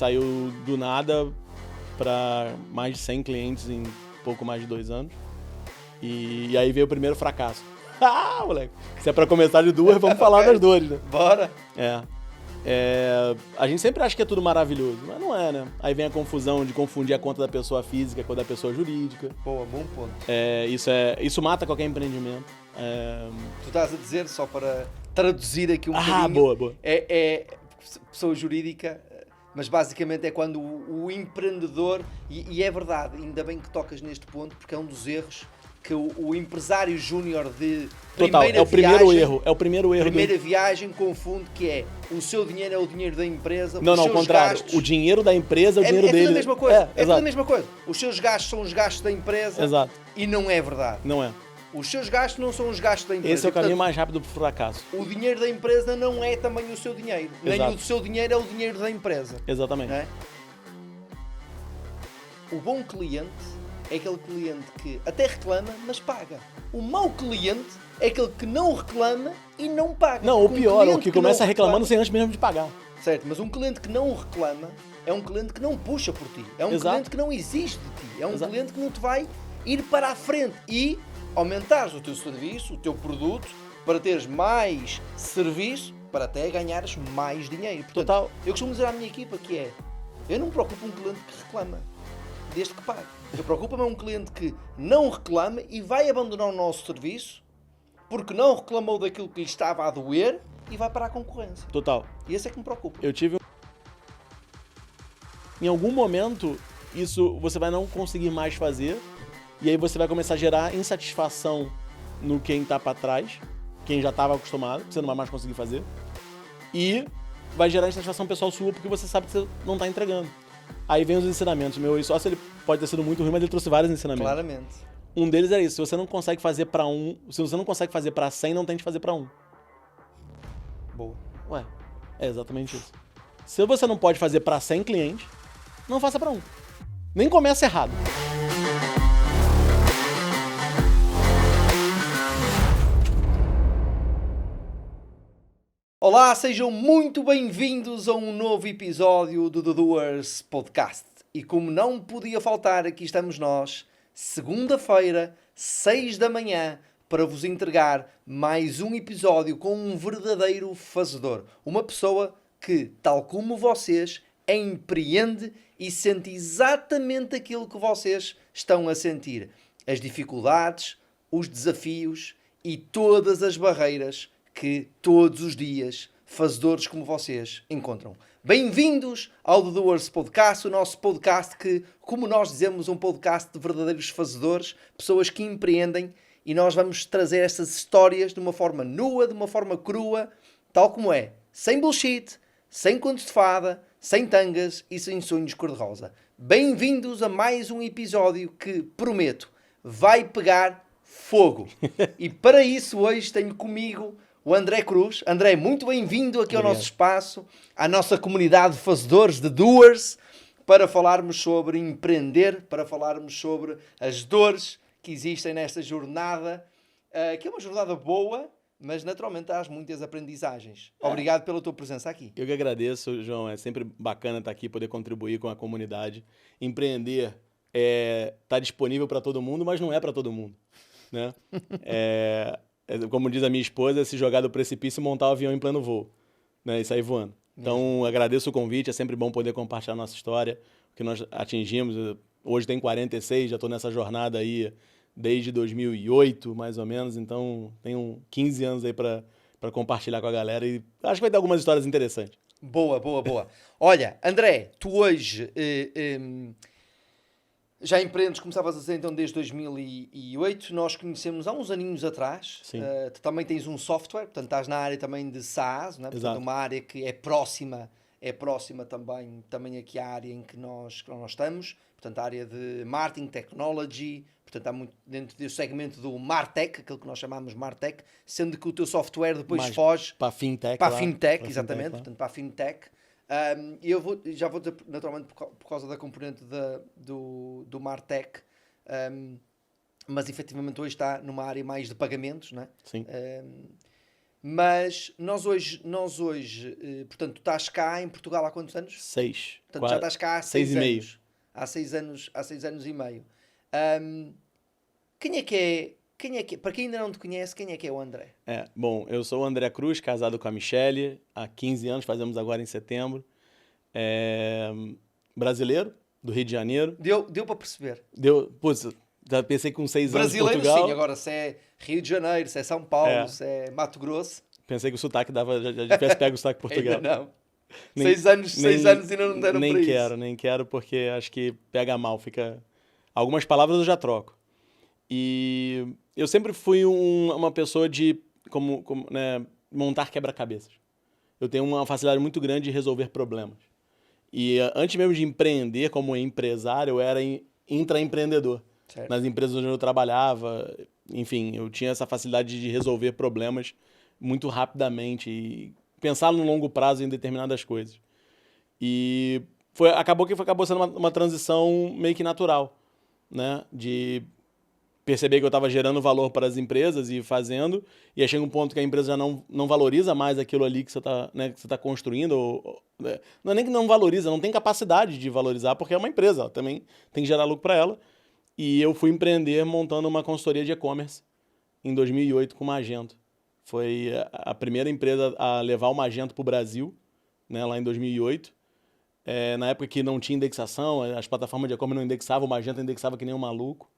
saiu do nada para mais de 100 clientes em pouco mais de 2 anos. E aí veio o primeiro fracasso. Ah, moleque! Se é pra começar de duas, vamos falar das dores, né? Bora! A gente sempre acha que é tudo maravilhoso, mas não é, né? Aí vem a confusão de confundir a conta da pessoa física com a da pessoa jurídica. Boa, bom ponto. Isso mata qualquer empreendimento. Tu estás a dizer, só para traduzir aqui um bocadinho... Ah, boa. É pessoa jurídica, mas basicamente é quando o empreendedor... E é verdade, ainda bem que tocas neste ponto, porque é um dos erros que o empresário júnior de primeira primeiro erro. Viagem confunde que é o seu dinheiro é o dinheiro da empresa, não, ao contrário. Gastos, o dinheiro da empresa é o dinheiro dele. É tudo a mesma coisa. É tudo a mesma coisa. Os seus gastos são os gastos da empresa. Exato. E não é verdade. Não é. Os seus gastos não são os gastos da empresa. Esse é o caminho mais rápido para o fracasso. O dinheiro da empresa não é também o seu dinheiro. Exato. Nem o seu dinheiro é o dinheiro da empresa. Exatamente. Não é? O bom cliente é aquele cliente que até reclama, mas paga. O mau cliente é aquele que não reclama e não paga. Não, o pior, o que começa reclamando sem antes mesmo de pagar. Certo, mas um cliente que não reclama é um cliente que não puxa por ti. É um cliente que não exige de ti. É um cliente que não te vai ir para a frente e aumentares o teu serviço, o teu produto, para teres mais serviço, para até ganhares mais dinheiro. Portanto, Total. Eu costumo dizer à minha equipa que é, eu não me preocupo um cliente que reclama, desde que pague. Eu preocupo-me um cliente que não reclama e vai abandonar o nosso serviço porque não reclamou daquilo que lhe estava a doer e vai para a concorrência. Total. E esse é que me preocupa. Eu tive... Em algum momento, isso você vai não conseguir mais fazer e aí você vai começar a gerar insatisfação no quem está para trás, quem já estava acostumado, que você não vai mais conseguir fazer, e vai gerar insatisfação pessoal sua porque você sabe que você não está entregando. Aí vem os ensinamentos. Meu ex-sócio, ele pode ter sido muito ruim, mas ele trouxe vários ensinamentos. Claramente. Um deles era isso. Se você não consegue fazer para se você não consegue fazer para 100, não tente fazer para 1. Boa. Ué, é exatamente isso. Se você não pode fazer para 100 clientes, não faça para 1. Nem comece errado. Olá, sejam muito bem-vindos a um novo episódio do The Doers Podcast. E como não podia faltar, aqui estamos nós, segunda-feira, 6 da manhã, para vos entregar mais um episódio com um verdadeiro fazedor. Uma pessoa que, tal como vocês, empreende e sente exatamente aquilo que vocês estão a sentir. As dificuldades, os desafios e todas as barreiras que todos os dias fazedores como vocês encontram. Bem-vindos ao The Doers Podcast, o nosso podcast que, como nós dizemos, um podcast de verdadeiros fazedores, pessoas que empreendem, e nós vamos trazer estas histórias de uma forma nua, de uma forma crua, tal como é, sem bullshit, sem contos de fada, sem tangas e sem sonhos cor-de-rosa. Bem-vindos a mais um episódio que, prometo, vai pegar fogo. E para isso hoje tenho comigo o André Cruz. André, muito bem-vindo aqui ao nosso espaço, à nossa comunidade de fazedores, de doers, para falarmos sobre empreender, para falarmos sobre as dores que existem nesta jornada, que é uma jornada boa, mas naturalmente há muitas aprendizagens. Obrigado pela tua presença aqui. Eu que agradeço, João. É sempre bacana estar aqui, poder contribuir com a comunidade. Empreender está disponível para todo mundo, mas não é para todo mundo, né? Como diz a minha esposa, se jogar do precipício e montar o avião em pleno voo, né, e sair voando. Então, agradeço o convite, é sempre bom poder compartilhar a nossa história, o que nós atingimos. Hoje tem 46, já estou nessa jornada aí desde 2008, mais ou menos, então tenho 15 anos aí para compartilhar com a galera e acho que vai ter algumas histórias interessantes. Boa. Olha, André, tu hoje... já empreendes, como estavas a dizer, então, desde 2008. Nós conhecemos há uns aninhos atrás. Tu também tens um software, portanto, estás na área também de SaaS, não é? Portanto, uma área que é próxima também aqui à área em que nós estamos. Portanto, a área de Marketing, Technology, portanto, está muito dentro do segmento do MarTech, aquilo que nós chamamos MarTech, sendo que o teu software depois foge... Para a Fintech. Para a Fintech, exatamente. Portanto, para a Fintech. E já vou dizer, naturalmente, por causa da componente do MarTech, mas efetivamente hoje está numa área mais de pagamentos, não é? Sim. Mas nós hoje, portanto, tu estás cá em Portugal há quantos anos? 6. Portanto, já estás cá há 6 6 e meio. anos. Há 6 anos e meio. Ahm, quem é que é, para quem ainda não te conhece, quem é que é o André? Bom, eu sou o André Cruz, casado com a Michele, há 15 anos, fazemos agora em setembro. Brasileiro, do Rio de Janeiro. Deu para perceber. Putz, já pensei com 6 anos em Brasileiro Portugal. sim, agora se é Rio de Janeiro, se é São Paulo, É. se é Mato Grosso, Pensei que o sotaque dava, já tivesse pego o sotaque Portugal. ainda não. Nem- 6 anos ainda não deram nem para quero, isso. nem quero, porque acho que pega mal, fica... Algumas palavras eu já troco. E eu sempre fui uma pessoa de né, montar quebra-cabeças. Eu tenho uma facilidade muito grande de resolver problemas. E antes mesmo de empreender como empresário, eu era intraempreendedor. Certo. Nas empresas onde eu trabalhava, enfim, eu tinha essa facilidade de resolver problemas muito rapidamente e pensar no longo prazo em determinadas coisas. E acabou sendo uma transição meio que natural, né? De perceber que eu estava gerando valor para as empresas e fazendo, e aí chega um ponto que a empresa já não valoriza mais aquilo ali que você está, né, que você tá construindo. Né? Não é nem que não valoriza, não tem capacidade de valorizar, porque é uma empresa, ela também tem que gerar lucro para ela. E eu fui empreender montando uma consultoria de e-commerce em 2008 com o Magento. Foi a primeira empresa a levar o Magento para o Brasil, né, lá em 2008. Na época que não tinha indexação, as plataformas de e-commerce não indexavam, o Magento indexava que nem um maluco.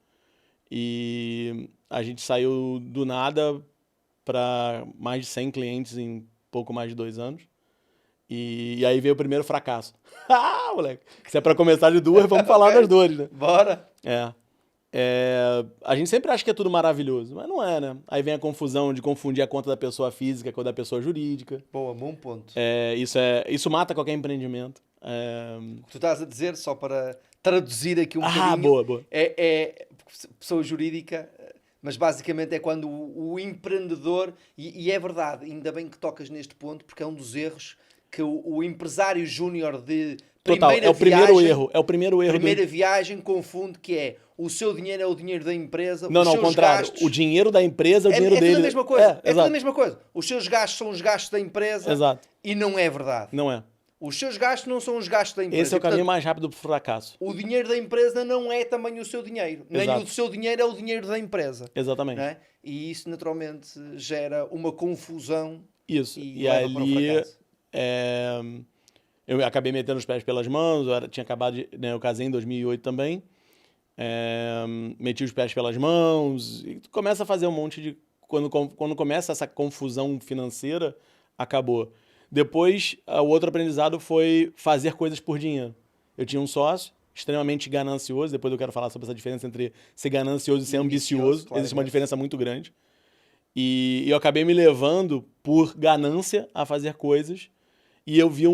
E a gente saiu do nada para mais de 100 clientes em pouco mais de 2 anos. E aí veio o primeiro fracasso. Moleque, se é para começar de duas, vamos falar das dores, né? Bora! A gente sempre acha que é tudo maravilhoso, mas não é, né? Aí vem a confusão de confundir a conta da pessoa física com a da pessoa jurídica. Boa, bom ponto. Isso mata qualquer empreendimento. O que tu estás a dizer, só para traduzir aqui um bocadinho, boa. é pessoa jurídica, mas basicamente é quando o empreendedor, e é verdade, ainda bem que tocas neste ponto, porque é um dos erros que o empresário júnior de Total, primeira é o primeiro viagem, erro. É o primeiro erro. Primeira viagem confunde que é o seu dinheiro é o dinheiro da empresa, Não, os ao seus contrário. gastos... O dinheiro da empresa é o dinheiro é dele. tudo a mesma coisa. É tudo exato. a mesma coisa. Os seus gastos são os gastos da empresa. Exato. E não é verdade. Não é. Os seus gastos não são os gastos da empresa. Esse é o E, portanto, caminho mais rápido pro fracasso. o dinheiro da empresa não é também o seu dinheiro. Nem Exato. o seu dinheiro é o dinheiro da empresa. Exatamente. Não é? E isso naturalmente gera uma confusão. Isso. E E leva para o ali fracasso. eu acabei metendo os pés pelas mãos. Tinha acabado de... eu casei em 2008 também. Meti os pés pelas mãos. E tu começa a fazer um monte de... Quando começa essa confusão financeira, acabou. Depois, o outro aprendizado foi fazer coisas por dinheiro. Eu tinha um sócio extremamente ganancioso. Depois eu quero falar sobre essa diferença entre ser ganancioso e ser ambicioso. Claro, Existe uma diferença muito grande. E eu acabei me levando por ganância a fazer coisas. E eu vi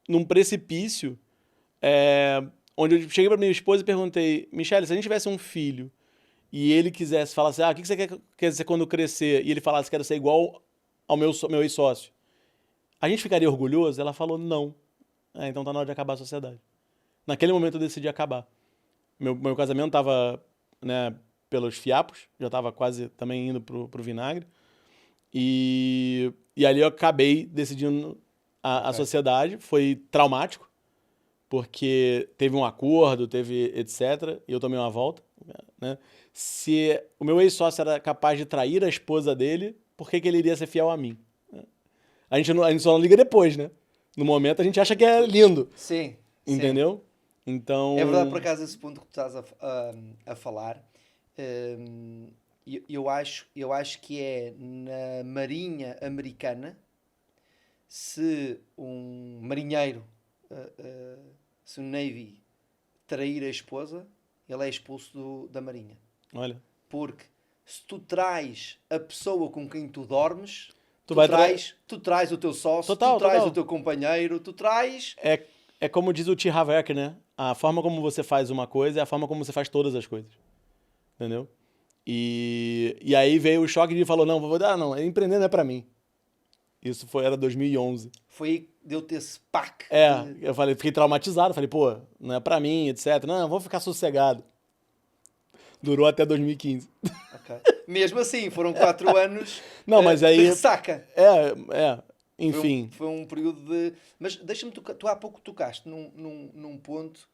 num precipício onde eu cheguei para minha esposa e perguntei: Michele, se a gente tivesse um filho e ele quisesse falar assim, o que você quer ser quando crescer? E ele falasse, quero ser igual ao meu ex-sócio. A gente ficaria orgulhoso? Ela falou, não. Então tá na hora de acabar a sociedade. Naquele momento eu decidi acabar. Meu casamento estava, né, pelos fiapos, já estava quase também indo pro vinagre. E ali eu acabei decidindo a sociedade. Foi traumático, porque teve um acordo, teve etc. E eu tomei uma volta. Né? Se o meu ex-sócio era capaz de trair a esposa dele, por que ele iria ser fiel a mim? A gente só não liga depois, né? No momento a gente acha que é lindo. Sim. Entendeu? Sim. Então... É verdade, por acaso, esse ponto que tu estás a falar. Eu acho que é na Marinha Americana, se um marinheiro, se um Navy trair a esposa, ele é expulso da Marinha. Olha. Porque se tu traz a pessoa com quem tu dormes, tu traz o teu sócio, tu traz o teu companheiro, tu traz... É como diz o T. Harv Eker, né? A forma como você faz uma coisa é a forma como você faz todas as coisas. Entendeu? E aí veio o choque de falar, não, empreender não é pra mim. Isso era 2011. Foi, deu-te esse pack. Eu fiquei traumatizado, falei, pô, não é pra mim, etc. Não, vou ficar sossegado. Durou até 2015. Ok. Ok. Mesmo assim, foram 4 anos Não, mas aí... de ressaca. Enfim. Foi um período de... Mas deixa-me tocar, tu há pouco tocaste num ponto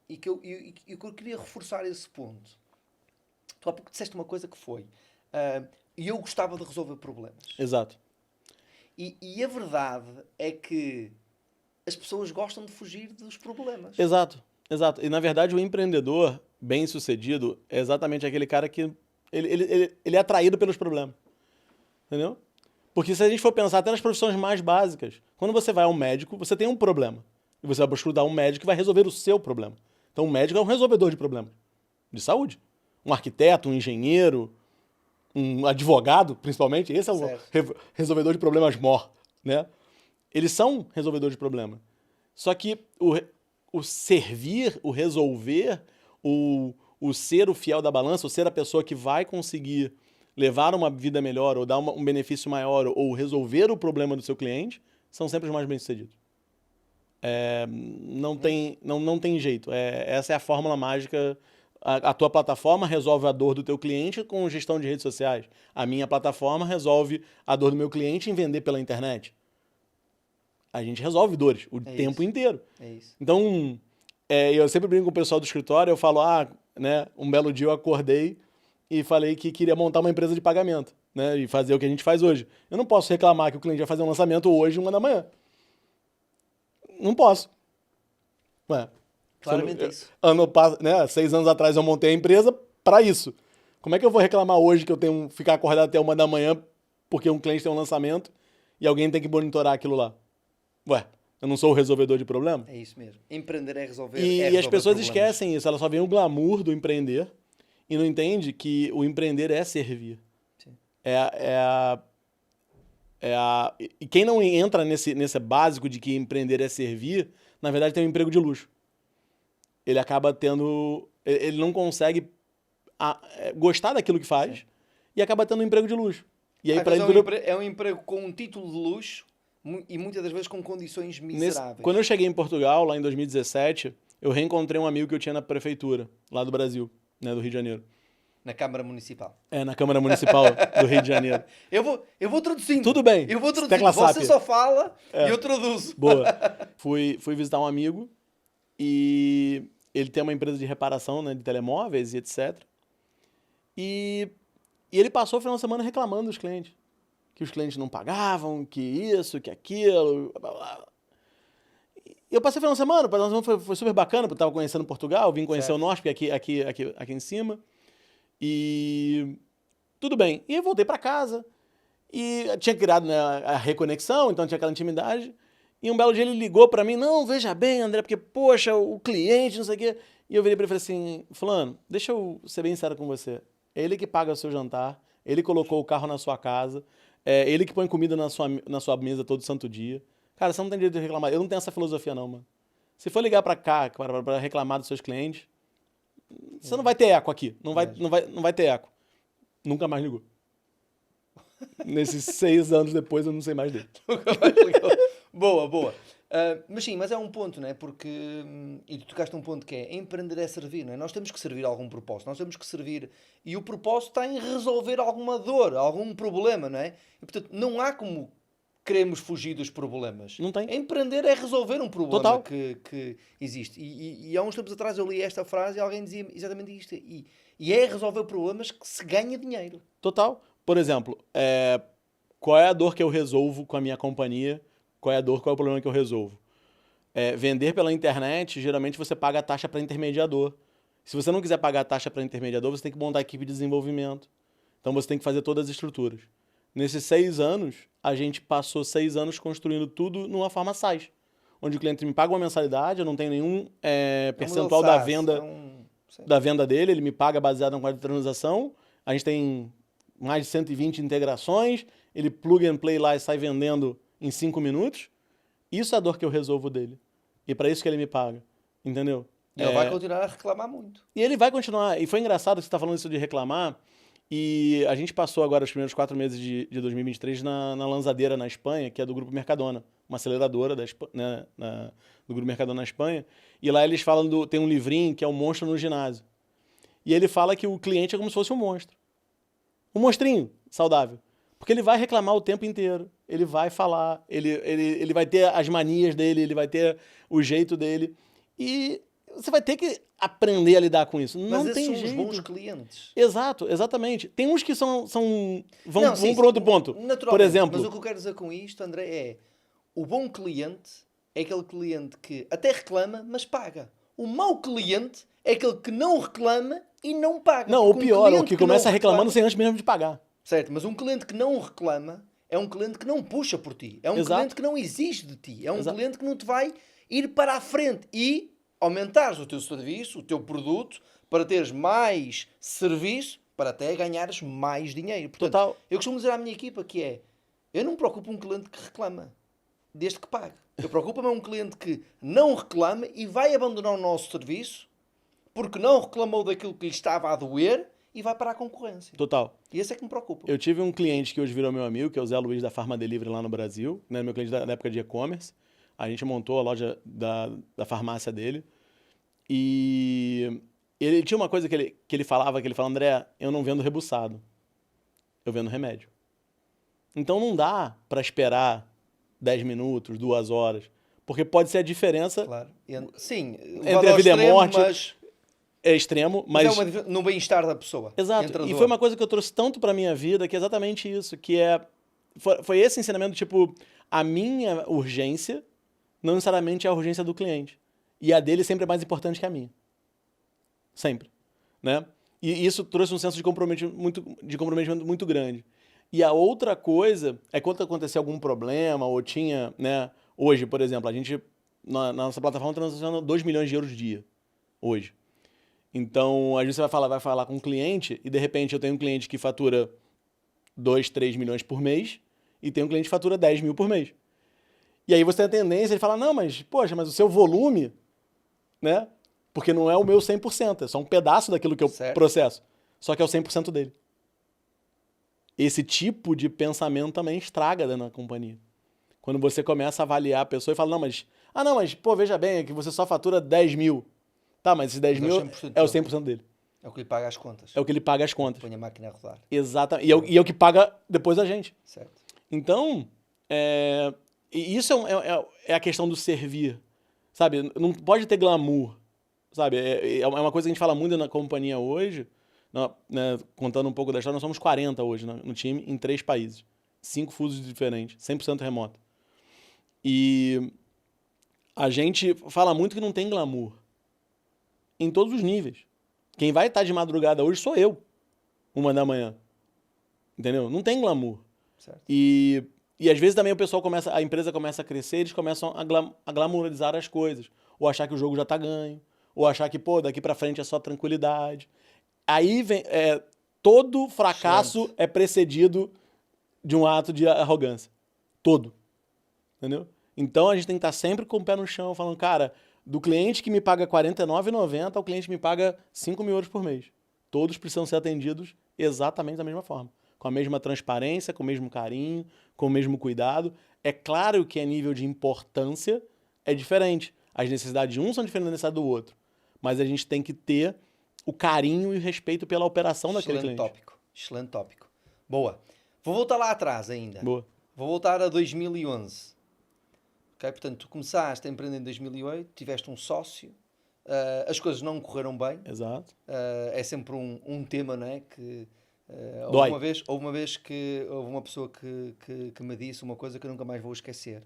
e que eu queria reforçar esse ponto. Tu há pouco disseste uma coisa que foi e eu gostava de resolver problemas. Exato. E a verdade é que as pessoas gostam de fugir dos problemas. Exato. E, na verdade, o empreendedor bem-sucedido é exatamente aquele cara que ele é atraído pelos problemas. Entendeu? Porque se a gente for pensar até nas profissões mais básicas, quando você vai ao médico, você tem um problema. E você vai estudar um médico que vai resolver o seu problema. Então, o médico é um resolvedor de problemas de saúde. Um arquiteto, um engenheiro, um advogado, principalmente, esse é o resolvedor de problemas mor, né? Eles são resolvedores de problema. Só que o servir, o resolver, o ser o fiel da balança, o ser a pessoa que vai conseguir levar uma vida melhor, ou dar um benefício maior, ou resolver o problema do seu cliente, são sempre os mais bem-sucedidos. Não tem jeito. Essa é a fórmula mágica. A tua plataforma resolve a dor do teu cliente com gestão de redes sociais. A minha plataforma resolve a dor do meu cliente em vender pela internet. A gente resolve dores o tempo inteiro. É isso. Então, eu sempre brinco com o pessoal do escritório, eu falo, né, um belo dia eu acordei e falei que queria montar uma empresa de pagamento, né, e fazer o que a gente faz hoje. Eu não posso reclamar que o cliente vai fazer um lançamento hoje, 1 da manhã. Não posso. Ué, claramente isso. 6 anos atrás eu montei a empresa para isso. Como é que eu vou reclamar hoje que eu tenho que ficar acordado até 1 da manhã porque um cliente tem um lançamento e alguém tem que monitorar aquilo lá? Ué, eu não sou o resolvedor de problema? É isso mesmo. Empreender é resolver. E as pessoas esquecem isso. Elas só veem o glamour do empreender e não entendem que o empreender é servir. Sim. E quem não entra nesse básico de que empreender é servir, na verdade tem um emprego de luxo. Ele acaba tendo... Ele não consegue gostar daquilo que faz. Sim. E acaba tendo um emprego de luxo. E aí, é um emprego com um título de luxo e muitas das vezes com condições miseráveis. Quando eu cheguei em Portugal, lá em 2017, eu reencontrei um amigo que eu tinha na prefeitura, lá do Brasil, né, do Rio de Janeiro. Na Câmara Municipal. Na Câmara Municipal do Rio de Janeiro. Eu vou traduzindo. Tudo bem. Eu vou traduzindo. Você só fala e eu traduzo. Boa. Fui visitar um amigo e ele tem uma empresa de reparação, né, de telemóveis e etc. E ele passou o final de semana reclamando dos clientes. Que os clientes não pagavam, que isso, que aquilo, blá, blá. E eu passei o final de semana foi super bacana, porque eu estava conhecendo Portugal, vim conhecer o norte, porque aqui em cima. E tudo bem. E eu voltei para casa e tinha criado, né, a reconexão, então tinha aquela intimidade. E um belo dia ele ligou para mim, não, veja bem, André, porque, poxa, o cliente, não sei o quê. E eu virei para ele e falei assim, fulano, deixa eu ser bem sincero com você. É ele que paga o seu jantar, ele colocou o carro na sua casa, é ele que põe comida na sua mesa todo santo dia. Cara, você não tem direito de reclamar. Eu não tenho essa filosofia não, mano. Se for ligar para cá para reclamar dos seus clientes, você não vai ter eco aqui. Não vai ter eco. Nunca mais ligou. Nesses 6 anos depois, eu não sei mais dele. Nunca mais ligou. Boa. Mas sim, mas é um ponto, não é? Porque, e tu tocaste um ponto que é, empreender é servir, não é? Nós temos que servir a algum propósito, nós temos que servir, e o propósito está em resolver alguma dor, algum problema, não é? E portanto, não há como queremos fugir dos problemas. Não tem. Empreender é resolver um problema Total. que existe. E há uns tempos atrás eu li esta frase e alguém dizia exatamente isto. E é resolver problemas que se ganha dinheiro. Total. Por exemplo, qual é a dor que eu resolvo com a minha companhia? Qual é o problema que eu resolvo? Vender pela internet, geralmente você paga a taxa para intermediador. Se você não quiser pagar a taxa para intermediador, você tem que montar a equipe de desenvolvimento. Então você tem que fazer todas as estruturas. Nesses 6 anos, a gente passou 6 anos construindo tudo numa forma SaaS, onde o cliente me paga uma mensalidade, eu não tenho nenhum percentual da venda dele, ele me paga baseado na quantidade de transação, a gente tem mais de 120 integrações, ele plug and play lá e sai vendendo em 5 minutos. Isso é a dor que eu resolvo dele. E para isso que ele me paga. Entendeu? E ele vai continuar a reclamar muito. E ele vai continuar. E foi engraçado que você está falando isso de reclamar. E a gente passou agora os primeiros 4 meses de 2023 na Lançadeira, na Espanha, que é do Grupo Mercadona, uma aceleradora do Grupo Mercadona na Espanha. E lá eles falam tem um livrinho que é o Monstro no Ginásio. E ele fala que o cliente é como se fosse um monstro. Um monstrinho saudável. Porque ele vai reclamar o tempo inteiro. Ele vai falar, ele vai ter as manias dele, ele vai ter o jeito dele. E você vai ter que aprender a lidar com isso. Não Mas esses tem são jeito. os bons clientes. Exato, exatamente. Tem uns que vão Não, sim, para outro ponto. naturalmente. Por exemplo... Mas o que eu quero dizer com isto, André, é... O bom cliente é aquele cliente que até reclama, mas paga. O mau cliente é aquele que não reclama e não paga. Não, o Porque pior é o cliente que começa não reclamando reclama- sem antes mesmo de pagar. Certo, mas um cliente que não reclama é um cliente que não puxa por ti. É um Exato. cliente que não exige de ti. É um Exato. cliente que não te vai ir para a frente e aumentares o teu serviço, o teu produto, para teres mais serviço, para até ganhares mais dinheiro. Portanto, Total. eu costumo dizer à minha equipa que é, eu não me preocupo um cliente que reclama, desde que pague. Eu preocupo-me a um cliente que não reclama e vai abandonar o nosso serviço porque não reclamou daquilo que lhe estava a doer e vai para a concorrência. Total. E esse é que me preocupa. Eu tive um cliente que hoje virou meu amigo, que é o Zé Luiz da Farma Delivery lá no Brasil, né? Meu cliente da época de e-commerce. A gente montou a loja da farmácia dele. E ele tinha uma coisa que ele falava, André, eu não vendo rebuçado. Eu vendo remédio. Então não dá para esperar 10 minutos, 2 horas. Porque pode ser a diferença Claro. Sim, entre a vida e a morte. Mas É extremo, mas mas... é no bem-estar da pessoa. Exato. Entre a E dor. foi uma coisa que eu trouxe tanto pra minha vida, que é exatamente isso, que é... Foi esse ensinamento, tipo, a minha urgência não necessariamente é a urgência do cliente. E a dele sempre é mais importante que a minha. Sempre. Né? E isso trouxe um senso de comprometimento muito grande. E a outra coisa é quando acontecer algum problema, ou tinha, né? Hoje, por exemplo, a gente, na nossa plataforma, transaciona 2 milhões de euros dia. Hoje. Então, a gente vai falar com um cliente e, de repente, eu tenho um cliente que fatura 2, 3 milhões por mês e tem um cliente que fatura 10 mil por mês. E aí você tem a tendência de falar, não, mas, poxa, mas o seu volume, né? Porque não é o meu 100%, é só um pedaço daquilo que eu Certo. processo. Só que é o 100% dele. Esse tipo de pensamento também estraga dentro da companhia. Quando você começa a avaliar a pessoa e fala, não, mas, pô, veja bem, é que você só fatura 10 mil. Tá, mas esses 10 Mas é o mil 100% é o dele. 100% dele. É o que lhe paga as contas. É o que ele paga as contas. Põe a máquina a rodar. Exatamente. E é o que paga depois a gente. Certo. Então, e isso é a questão do servir. Sabe? Não pode ter glamour. Sabe? É uma coisa que a gente fala muito na companhia hoje, né, contando um pouco da história, nós somos 40 hoje no time, em 3 países. 5 fusos diferentes, 100% remoto. E a gente fala muito que não tem glamour. Em todos os níveis. Quem vai estar de madrugada hoje sou eu. 1 da manhã. Entendeu? Não tem glamour. Certo. E às vezes também a empresa começa a crescer, eles começam a glamourizar as coisas. Ou achar que o jogo já tá ganho. Ou achar que, pô, daqui pra frente é só tranquilidade. Aí vem... todo fracasso Excelente. é precedido de um ato de arrogância. Todo. Entendeu? Então a gente tem que estar sempre com o pé no chão, falando, cara, do cliente que me paga R$ 49,90 ao cliente que me paga 5 mil euros por mês. Todos precisam ser atendidos exatamente da mesma forma. Com a mesma transparência, com o mesmo carinho, com o mesmo cuidado. É claro que a nível de importância é diferente. As necessidades de um são diferentes da necessidade do outro. Mas a gente tem que ter o carinho e o respeito pela operação daquele cliente. Excelente tópico. Boa. Vou voltar lá atrás ainda. Boa. Vou voltar a 2011. Ok? Portanto, tu começaste a empreender em 2008, tiveste um sócio, as coisas não correram bem. Exato. É sempre um tema, não é? Que Dói. houve uma vez que houve uma pessoa que me disse uma coisa que eu nunca mais vou esquecer.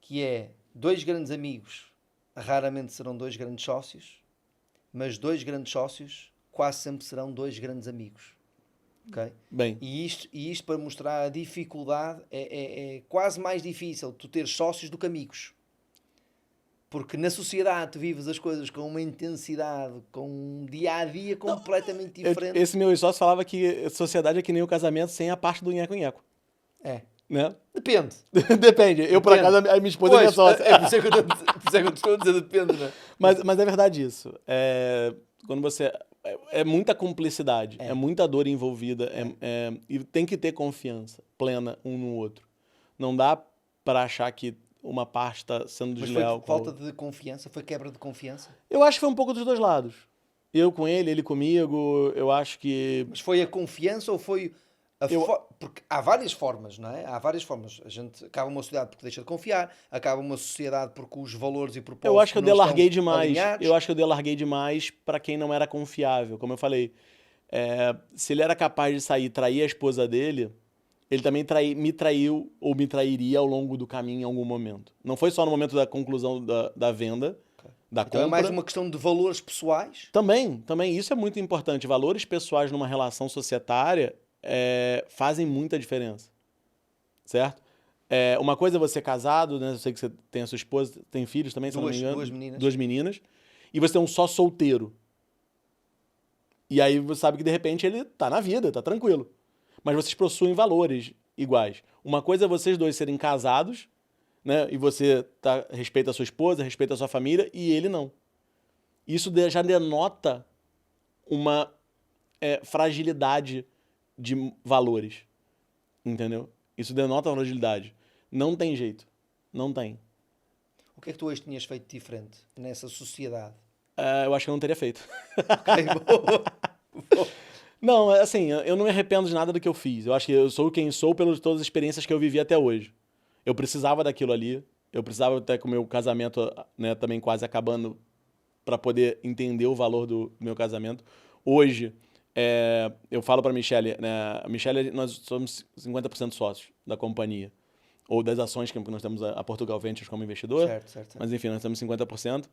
Que é, 2 grandes amigos raramente serão 2 grandes sócios, mas 2 grandes sócios quase sempre serão 2 grandes amigos. Okay? Bem, E isto para mostrar a dificuldade, é quase mais difícil tu ter sócios do que amigos. Porque na sociedade tu vives as coisas com uma intensidade, com um dia-a-dia completamente diferente. esse meu sócio falava que a sociedade é que nem o casamento sem a parte do nheco-nheco. É. Né? Depende. Depende. Eu, por Depende. acaso, a minha esposa é minha sócia. É por isso que eu estou a dizer depende, né? Mas é verdade isso. Quando você... É muita cumplicidade, é muita dor envolvida, e tem que ter confiança plena um no outro. Não dá para achar que uma parte está sendo Mas desleal. foi falta de confiança? Foi quebra de confiança? Eu acho que foi um pouco dos dois lados. Eu com ele comigo, eu acho que... Mas foi a confiança ou foi porque há várias formas, não é? Há várias formas. A gente acaba uma sociedade porque deixa de confiar, acaba uma sociedade porque os valores e Eu acho que propósitos eu não estão delarguei demais. alinhados. Eu acho que eu delarguei demais pra quem não era confiável. Como eu falei, se ele era capaz de sair e trair a esposa dele, ele também me traiu ou me trairia ao longo do caminho em algum momento. Não foi só no momento da conclusão da venda, da Então compra. é mais uma questão de valores pessoais. Também, isso é muito importante. Valores pessoais numa relação societária fazem muita diferença, certo? Uma coisa é você casado, né? Eu sei que você tem a sua esposa, tem filhos também, se eu não me engano. Duas meninas. E você tem um só solteiro. E aí você sabe que de repente ele tá na vida, tá tranquilo. Mas vocês possuem valores iguais. Uma coisa é vocês dois serem casados, né? E você respeita a sua esposa, respeita a sua família, e ele não. Isso já denota uma fragilidade de valores. Entendeu? Isso denota fragilidade. Não tem jeito. Não tem. O que é que tu hoje tinhas feito diferente nessa sociedade? Eu acho que eu não teria feito. Ok, boa. Não, assim, eu não me arrependo de nada do que eu fiz. Eu acho que eu sou quem sou pelas todas as experiências que eu vivi até hoje. Eu precisava daquilo ali. Eu precisava até com o meu casamento, né, também quase acabando, para poder entender o valor do meu casamento. Hoje, eu falo para a Michelle, né, a Michelle, nós somos 50% sócios da companhia, ou das ações que nós temos a Portugal Ventures como investidor, Certo. mas enfim, nós temos 50%.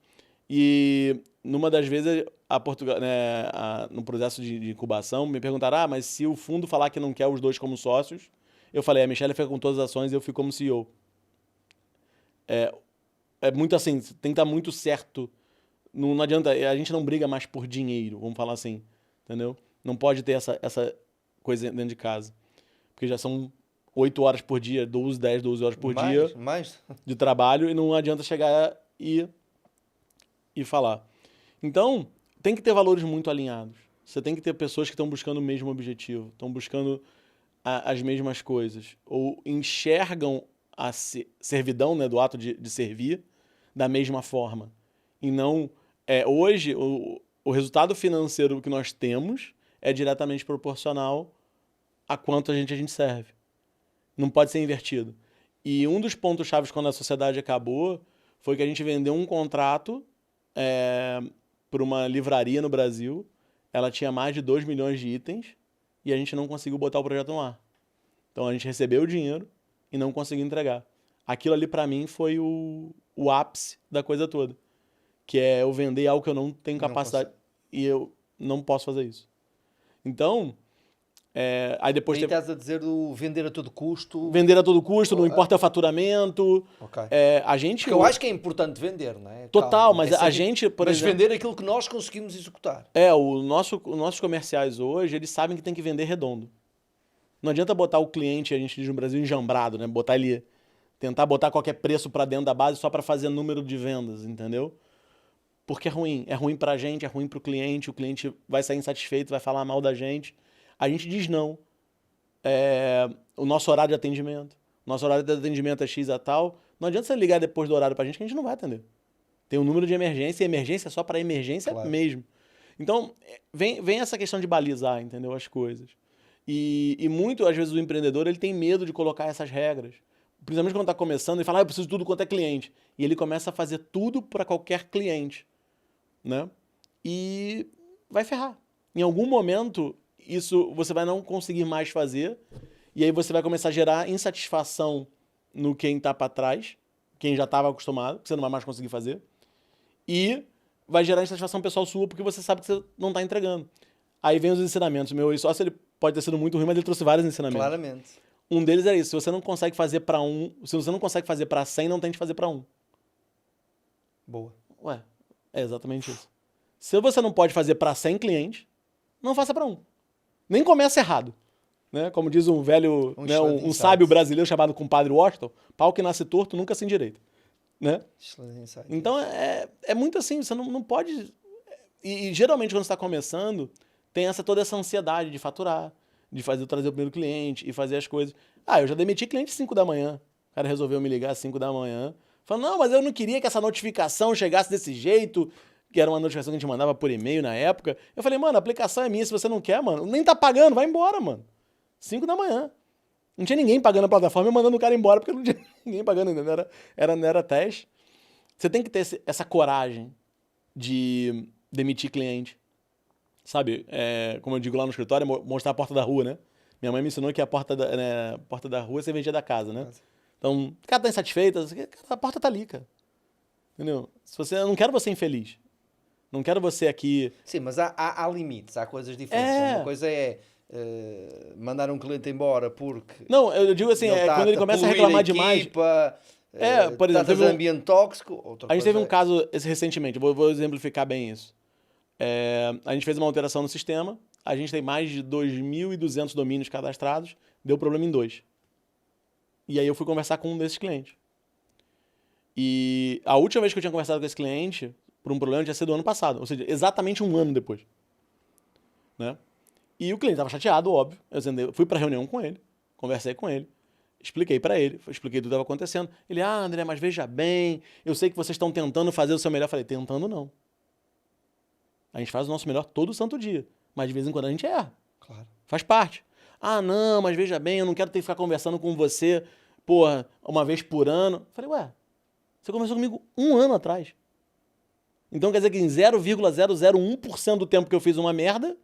E numa das vezes, a Portugal, né, no processo de incubação, me perguntaram, mas se o fundo falar que não quer os dois como sócios, eu falei, a Michelle fica com todas as ações e eu fico como CEO. É muito assim, tem que estar muito certo. Não adianta, a gente não briga mais por dinheiro, vamos falar assim, entendeu? Não pode ter essa coisa dentro de casa. Porque já são 8 horas por dia, 12 horas por dia de trabalho e não adianta chegar e falar. Então, tem que ter valores muito alinhados. Você tem que ter pessoas que estão buscando o mesmo objetivo, estão buscando as mesmas coisas, ou enxergam a servidão, né, do ato de servir da mesma forma. E não... hoje, o resultado financeiro que nós temos é diretamente proporcional a quanto a gente serve. Não pode ser invertido. E um dos pontos chaves quando a sociedade acabou foi que a gente vendeu um contrato para uma livraria no Brasil. Ela tinha mais de 2 milhões de itens e a gente não conseguiu botar o projeto no ar. Então a gente recebeu o dinheiro e não conseguiu entregar. Aquilo ali para mim foi o ápice da coisa toda. Que é eu vender algo que eu não tenho capacidade e eu não posso fazer isso. Então, aí depois... Aí estás a dizer do vender a todo custo. Vender a todo custo, não importa o faturamento. Ok. A gente... Porque eu acho que é importante vender, não é? Total, Calma, mas a gente, por mas exemplo... vender aquilo que nós conseguimos executar. Os nossos comerciais hoje, eles sabem que tem que vender redondo. Não adianta botar o cliente, a gente diz no Brasil, enjambrado, né? Tentar botar qualquer preço para dentro da base só para fazer número de vendas, entendeu? Porque é ruim. É ruim pra gente, é ruim pro cliente, o cliente vai sair insatisfeito, vai falar mal da gente. A gente diz não. O nosso horário de atendimento. Nosso horário de atendimento é X a tal. Não adianta você ligar depois do horário pra gente que a gente não vai atender. Tem um número de emergência e emergência é só para emergência mesmo. Então, vem essa questão de balizar, entendeu? As coisas. E muito, às vezes, o empreendedor ele tem medo de colocar essas regras. Principalmente quando está começando e fala, eu preciso de tudo quanto é cliente. E ele começa a fazer tudo para qualquer cliente, né? E vai ferrar. Em algum momento, isso você vai não conseguir mais fazer. E aí você vai começar a gerar insatisfação no quem está para trás, quem já estava acostumado, que você não vai mais conseguir fazer. E vai gerar insatisfação pessoal sua porque você sabe que você não está entregando. Aí vem os ensinamentos. Meu ex-sócio, ele pode ter sido muito ruim, mas ele trouxe vários ensinamentos. Claramente. Um deles é isso. Se você não consegue fazer para se você não consegue fazer para 100, não tente fazer para 1. Boa. Ué, é exatamente isso. Se você não pode fazer para 100 clientes, não faça para 1. Nem comece errado. Né? Como diz um velho, um sábio brasileiro chamado compadre Washington, pau que nasce torto nunca se endireita. Né? Então é muito assim, você não pode... E geralmente quando você está começando, tem toda essa ansiedade de faturar, de trazer o primeiro cliente e fazer as coisas. Eu já demiti cliente às 5 da manhã. O cara resolveu me ligar às 5 da manhã. Falando, não, mas eu não queria que essa notificação chegasse desse jeito. que era uma notificação que a gente mandava por e-mail na época. Eu falei, mano, a aplicação é minha, se você não quer, mano, nem tá pagando, vai embora, mano. 5 da manhã. Não tinha ninguém pagando a plataforma e mandando o cara embora, porque não tinha ninguém pagando ainda, não era teste. Você tem que ter essa coragem de demitir cliente. Sabe, como eu digo lá no escritório, mostrar a porta da rua, né? Minha mãe me ensinou que a porta da rua é cerveja da casa, né? Então, o cara tá insatisfeito, a porta tá ali, cara. Entendeu? Eu não quero você infeliz. Não quero você aqui... Sim, mas há limites, há coisas diferentes. Uma coisa é mandar um cliente embora porque... Não, eu digo assim, quando ele começa a reclamar demais... por exemplo, teve ambiente tóxico. A gente teve um caso recentemente, vou exemplificar bem isso. A gente fez uma alteração no sistema, a gente tem mais de 2.200 domínios cadastrados, deu problema em 2. E aí eu fui conversar com um desses clientes. E a última vez que eu tinha conversado com esse cliente, por um problema, tinha sido ano passado, ou seja, exatamente um ano depois. Né? E o cliente estava chateado, óbvio. Eu fui para reunião com ele, conversei com ele, expliquei para ele, expliquei tudo que estava acontecendo. Ele, André, mas veja bem, eu sei que vocês estão tentando fazer o seu melhor. Eu falei, tentando não. A gente faz o nosso melhor todo santo dia, mas de vez em quando a gente erra. Claro. Faz parte. Não, mas veja bem, eu não quero ter que ficar conversando com você, porra, uma vez por ano. Eu falei, você conversou comigo 1 ano atrás. Então quer dizer que em 0,001% do tempo que eu fiz uma merda,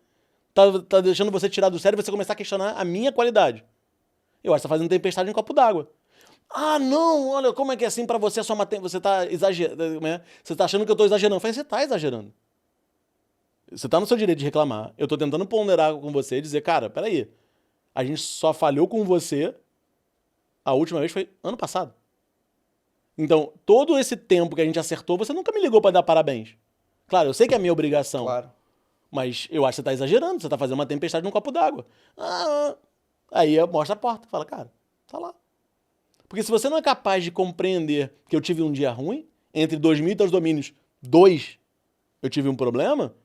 tá deixando você tirar do sério e você começar a questionar a minha qualidade. Eu acho que você tá fazendo tempestade em copo d'água. Não, olha, como é que é assim pra você? Você tá exagerando, né? Você tá achando que eu tô exagerando. Eu falei, você tá exagerando. Você tá no seu direito de reclamar. Eu tô tentando ponderar com você e dizer, cara, peraí. A gente só falhou com você, a última vez foi ano passado. Então, todo esse tempo que a gente acertou, você nunca me ligou pra dar parabéns. Claro, eu sei que é minha obrigação. Claro. Mas eu acho que você tá exagerando, você tá fazendo uma tempestade num copo d'água. Aí eu mostro a porta, fala, cara, tá lá. Porque se você não é capaz de compreender que eu tive um dia ruim, entre 2.000 domínios, 2, eu tive um problema,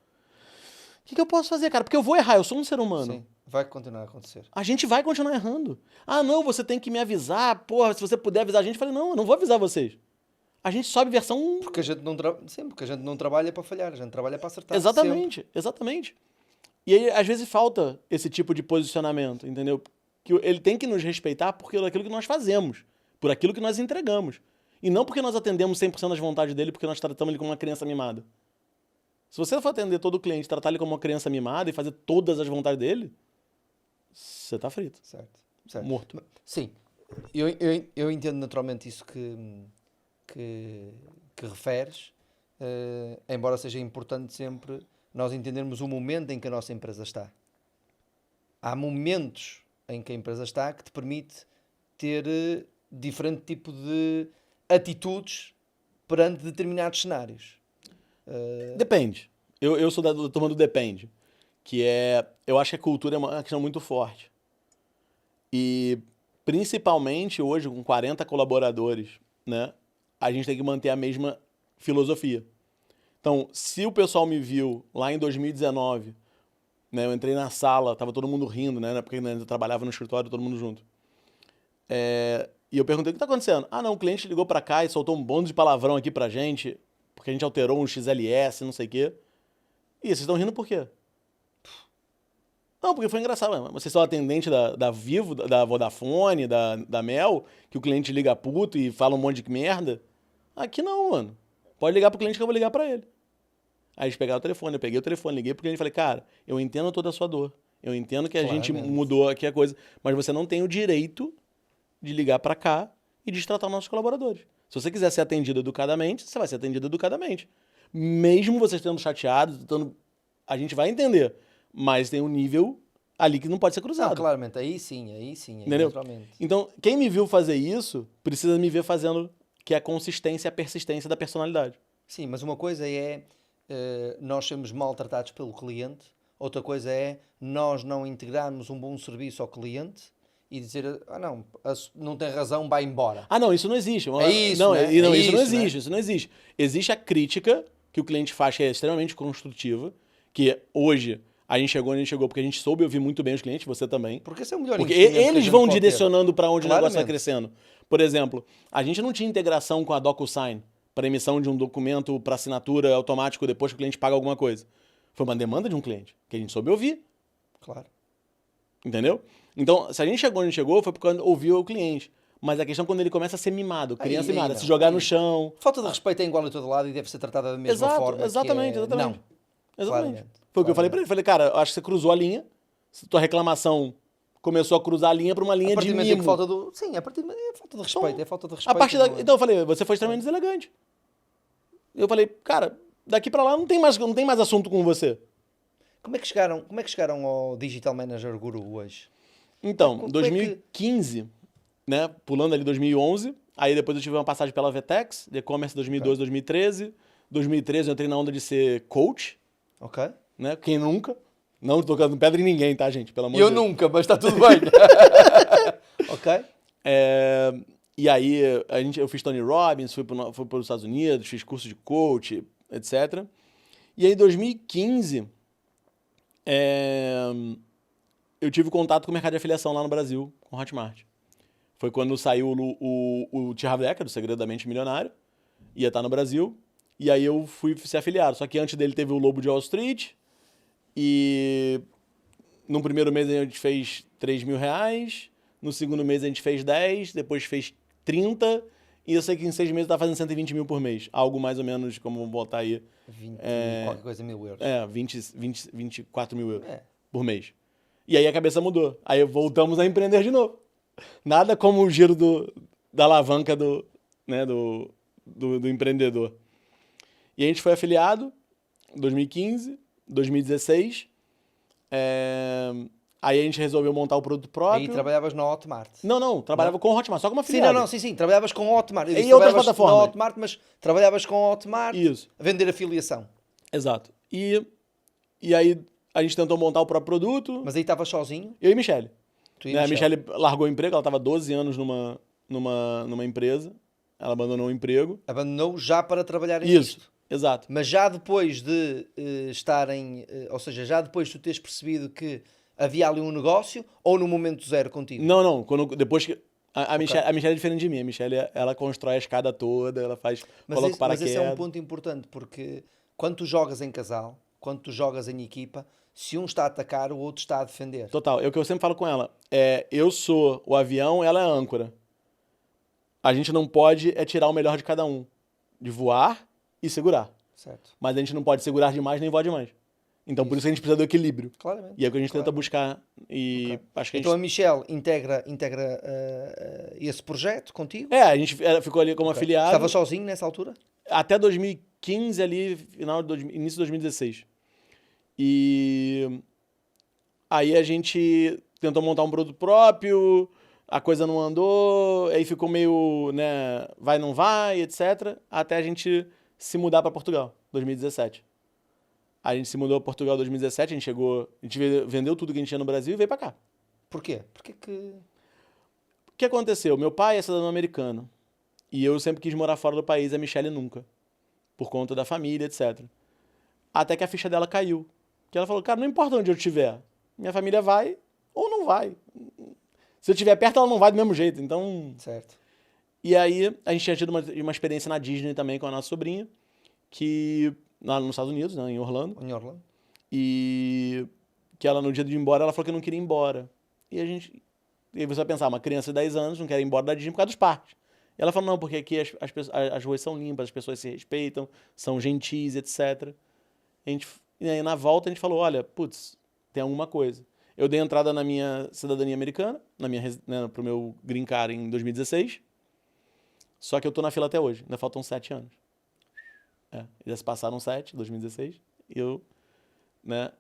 o que eu posso fazer, cara? Porque eu vou errar, eu sou um ser humano. Sim, vai continuar a acontecer. A gente vai continuar errando. Não, você tem que me avisar, porra, se você puder avisar a gente. Eu falei, não, eu não vou avisar vocês. A gente sobe versão... Porque a gente não trabalha para falhar, a gente trabalha para acertar. Exatamente. E aí, às vezes, falta esse tipo de posicionamento, entendeu? Que ele tem que nos respeitar por aquilo que nós fazemos, por aquilo que nós entregamos. E não porque nós atendemos 100% das vontades dele, porque nós tratamos ele como uma criança mimada. Se você for atender todo cliente, tratar ele como uma criança mimada e fazer todas as vontades dele, você tá frito. Certo. Morto. Sim. Eu entendo naturalmente isso que referes, embora seja importante sempre nós entendermos o momento em que a nossa empresa está. Há momentos em que a empresa está que te permite ter diferente tipo de atitudes perante determinados cenários. Depende. Eu sou da turma do depende. Que eu acho que a cultura é uma questão muito forte. E principalmente hoje, com 40 colaboradores, né, a gente tem que manter a mesma filosofia. Então, se o pessoal me viu lá em 2019, né, eu entrei na sala, tava todo mundo rindo, né, porque eu trabalhava no escritório, todo mundo junto. E eu perguntei, o que tá acontecendo? Não, o cliente ligou pra cá e soltou um bando de palavrão aqui pra gente, porque a gente alterou um XLS, não sei o quê. E vocês estão rindo por quê? Não, porque foi engraçado. Vocês são atendente da Vivo, da Vodafone, da Mel, que o cliente liga puto e fala um monte de merda. Aqui não, mano. Pode ligar pro cliente que eu vou ligar pra ele. Aí eles pegaram o telefone, eu peguei o telefone, liguei pro cliente e falei, cara, eu entendo toda a sua dor. Eu entendo que a gente mudou aqui a coisa, mas você não tem o direito de ligar pra cá e destratar nossos colaboradores. Se você quiser ser atendido educadamente, você vai ser atendido educadamente. Mesmo vocês estando chateados, a gente vai entender. Mas tem um nível ali que não pode ser cruzado. Não, claramente. Aí sim, entendeu? Naturalmente. Então, quem me viu fazer isso, precisa me ver fazendo que é a consistência e a persistência da personalidade. Sim, mas uma coisa é nós sermos maltratados pelo cliente, outra coisa é nós não integrarmos um bom serviço ao cliente e dizer, não tem razão, vai embora. Não, isso não existe. É isso, não, né? Isso não existe, isso não existe. Existe a crítica que o cliente faz, que é extremamente construtiva, que hoje a gente chegou porque a gente soube ouvir muito bem os clientes, você também. Porque esse é o melhor Porque investimento que a eles gente vão pode direcionando para onde o negócio Claramente. vai crescendo. Por exemplo, a gente não tinha integração com a DocuSign para emissão de um documento para assinatura automático depois que o cliente paga alguma coisa. Foi uma demanda de um cliente, que a gente soube ouvir. Claro. Entendeu? Então, se a gente chegou onde a gente chegou, foi porque ouviu o cliente. Mas a questão é quando ele começa a ser mimado, criança mimada, se jogar no chão. Falta de respeito é igual a todo lado e deve ser tratada da mesma forma. Exatamente. Não. Exatamente. Claramente. Foi o que eu falei pra ele. Falei, cara, eu acho que você cruzou a linha. Se tua reclamação começou a cruzar a linha pra uma linha de mimo. Que falta do... Sim, a partir de... é falta de respeito. Então, é falta de respeito. A partir Então eu falei, você foi extremamente deselegante. Eu falei, cara, daqui pra lá não tem mais assunto com você. Como é que chegaram ao Digital Manager Guru hoje? Então, 2015, né, pulando ali 2011, aí depois eu tive uma passagem pela Vetex, e-commerce 2012, 2013. 2013 eu entrei na onda de ser coach. Ok. Né? Quem nunca? Não tocando pedra em ninguém, tá, gente? Pelo amor de Deus. Eu nunca, mas tá tudo bem. Ok. E aí eu fiz Tony Robbins, fui para os Estados Unidos, fiz curso de coach, etc. E aí em 2015 eu tive contato com o mercado de afiliação lá no Brasil, com o Hotmart. Foi quando saiu o T. Harv Eker, do Segredo da Mente Milionário, ia estar no Brasil, e aí eu fui ser afiliado. Só que antes dele teve o Lobo de Wall Street, e no primeiro mês a gente fez R$3.000, no segundo mês a gente fez 10, depois fez 30, e eu sei que em 6 meses tá fazendo 120 mil por mês. Algo mais ou menos, como vou botar aí... 20, qualquer coisa, mil euros. 24 mil euros por mês. E aí a cabeça mudou. Aí voltamos a empreender de novo. Nada como o giro da alavanca do empreendedor. E a gente foi afiliado em 2015, 2016. Aí a gente resolveu montar o produto próprio. Aí trabalhavas na Hotmart. Não, trabalhava com o Hotmart, só como afiliado. Sim, trabalhavas com o Hotmart. Em outras plataformas. Na Hotmart, mas trabalhavas com o Hotmart. Isso. A vender afiliação. Exato. E aí a gente tentou montar o próprio produto. Mas aí estavas sozinho? Eu e Michele. Tu e A Michele largou o emprego, ela estava 12 anos numa empresa. Ela abandonou o emprego. Abandonou já para trabalhar em Isso, exato. Mas já depois de estarem... ou seja, já depois de tu teres percebido que havia ali um negócio, ou no momento zero contigo? Não. Depois que... A Michele é diferente de mim. A Michele, ela constrói a escada toda, ela coloca o paraquedas. Mas esse é um ponto importante, porque quando tu jogas em casal, quando tu jogas em equipa, se um está a atacar, o outro está a defender. Total. É o que eu sempre falo com ela. Eu sou o avião, ela é a âncora. A gente não pode tirar o melhor de cada um. De voar e segurar. Certo. Mas a gente não pode segurar demais nem voar demais. Então, por isso a gente precisa do equilíbrio. Claramente. E é o que a gente tenta buscar. E acho que então a Michelle integra esse projeto contigo? A gente ficou ali como afiliado. Estava sozinho nessa altura? Até 2015 ali, início de 2016. E aí a gente tentou montar um produto próprio, a coisa não andou, aí ficou meio, né, vai, não vai, etc. Até a gente se mudar para Portugal, 2017. A gente se mudou para Portugal em 2017, a gente vendeu tudo que a gente tinha no Brasil e veio para cá. Por quê? O que aconteceu? Meu pai é cidadão americano e eu sempre quis morar fora do país, a Michelle nunca, por conta da família, etc. Até que a ficha dela caiu. Que ela falou, cara, não importa onde eu estiver, minha família vai ou não vai. Se eu estiver perto, ela não vai do mesmo jeito, então... Certo. E aí, a gente tinha tido uma experiência na Disney também com a nossa sobrinha, que... lá nos Estados Unidos, né, em Orlando. E que ela, no dia de ir embora, ela falou que não queria ir embora. E aí você vai pensar, uma criança de 10 anos não quer ir embora da Disney por causa dos parques. E ela falou, não, porque aqui as ruas são limpas, as pessoas se respeitam, são gentis, etc. E aí, na volta, a gente falou, olha, putz, tem alguma coisa. Eu dei entrada na minha cidadania americana, pro meu green card em 2016. Só que eu tô na fila até hoje, ainda faltam 7 anos. Já se passaram 7, 2016, e eu, né,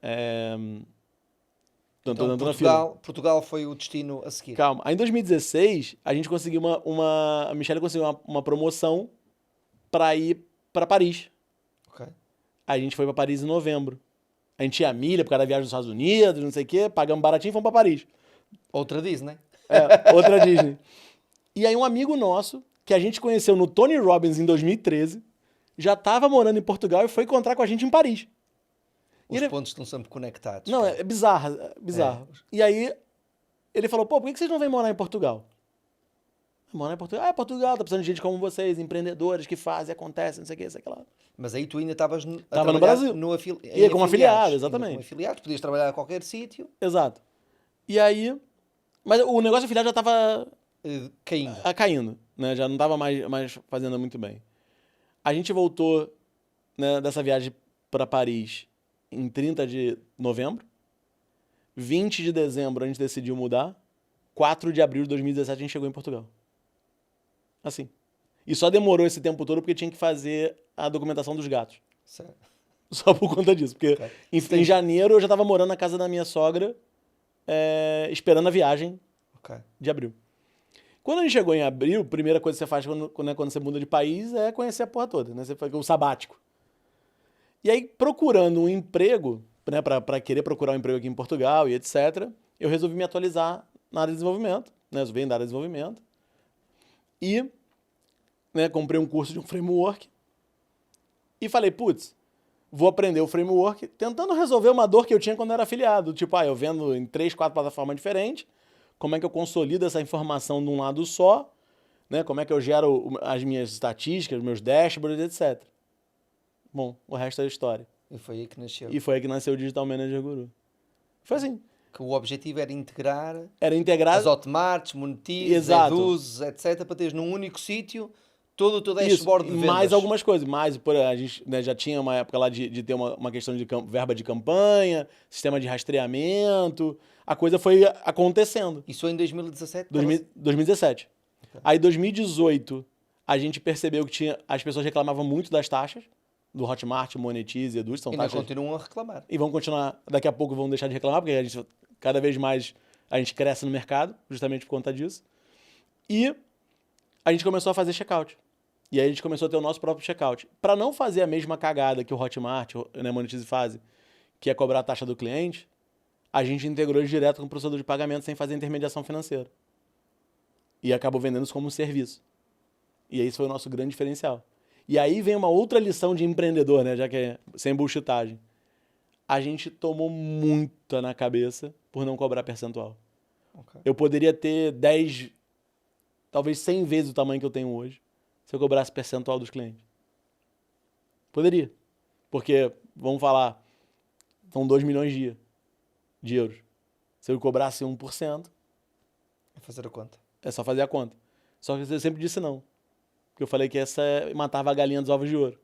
tô andando na fila. Portugal foi o destino a seguir. Calma, aí em 2016, a gente conseguiu a Michelle conseguiu uma promoção para ir para Paris. Ok. Aí a gente foi para Paris em novembro. A gente tinha milha por causa da viagem dos Estados Unidos, não sei o quê, pagamos baratinho e fomos para Paris. Outra Disney. Outra Disney. E aí um amigo nosso, que a gente conheceu no Tony Robbins em 2013, já estava morando em Portugal e foi encontrar com a gente em Paris. Os pontos estão sempre conectados. Não, é bizarro. E aí ele falou, pô, por que vocês não vêm morar em Portugal? Morar em Portugal. Ah, Portugal, tá precisando de gente como vocês, empreendedores que fazem, acontece, não sei o que, isso aqui lá. Mas aí tu ainda estavas a Tava no trabalhar Brasil. no Ia como afiliado, afiliados. exatamente. Ainda como afiliados, podias trabalhar a qualquer sítio, Exato. E aí... Mas o negócio afiliado já tava caindo. caindo, né? Já não tava mais fazendo muito bem. A gente voltou, né, dessa viagem para Paris em 30 de novembro. 20 de dezembro a gente decidiu mudar. 4 de abril de 2017 a gente chegou em Portugal. Assim. E só demorou esse tempo todo porque tinha que fazer a documentação dos gatos. Certo. Só por conta disso. Porque Ok. em janeiro eu já tava morando na casa da minha sogra, esperando a viagem Ok. de abril. Quando a gente chegou em abril, a primeira coisa que você faz quando você muda de país é conhecer a porra toda, né? Você faz o sabático. E aí, procurando um emprego, né, para querer procurar um emprego aqui em Portugal e etc., eu resolvi me atualizar na área de desenvolvimento, né? Eu venho da área de desenvolvimento. E, né, comprei um curso de um framework e falei, putz, vou aprender o framework tentando resolver uma dor que eu tinha quando eu era afiliado. Tipo, eu vendo em 3, 4 plataformas diferentes, como é que eu consolido essa informação de um lado só, né? Como é que eu gero as minhas estatísticas, meus dashboards, etc. Bom, o resto é história. E foi aí que nasceu. E foi aí que nasceu o Digital Manager Guru. Foi assim. Que o objetivo era integrar Era integrar... as Hotmarts, Monetize, Exato. Eduz, etc. Para teres num único sítio todo o teu Isso, dashboard de vendas. mais algumas coisas. Mais, a gente, né, já tinha uma época lá de ter uma questão de verba de campanha, sistema de rastreamento. A coisa foi acontecendo. Isso em 2017? 2017. Okay. Aí, 2018, a gente percebeu que as pessoas reclamavam muito das taxas do Hotmart, Monetize, Eduz. São ainda taxas... continuam a reclamar. E vão continuar, daqui a pouco vão deixar de reclamar, porque cada vez mais a gente cresce no mercado, justamente por conta disso. E a gente começou a fazer checkout. E aí a gente começou a ter o nosso próprio checkout. Para não fazer a mesma cagada que o Hotmart, né, Monetize faz, que é cobrar a taxa do cliente, a gente integrou direto com o processador de pagamento sem fazer intermediação financeira. E acabou vendendo isso como um serviço. E esse foi o nosso grande diferencial. E aí vem uma outra lição de empreendedor, né, já que é sem bullshitagem. A gente tomou muita na cabeça por não cobrar percentual. Okay. Eu poderia ter 10, talvez 100 vezes o tamanho que eu tenho hoje, se eu cobrasse percentual dos clientes. Poderia. Porque, vamos falar, são 2 milhões de euros. Se eu cobrasse 1%... É fazer a conta. É só fazer a conta. Só que eu sempre disse não. Porque eu falei que essa matava a galinha dos ovos de ouro.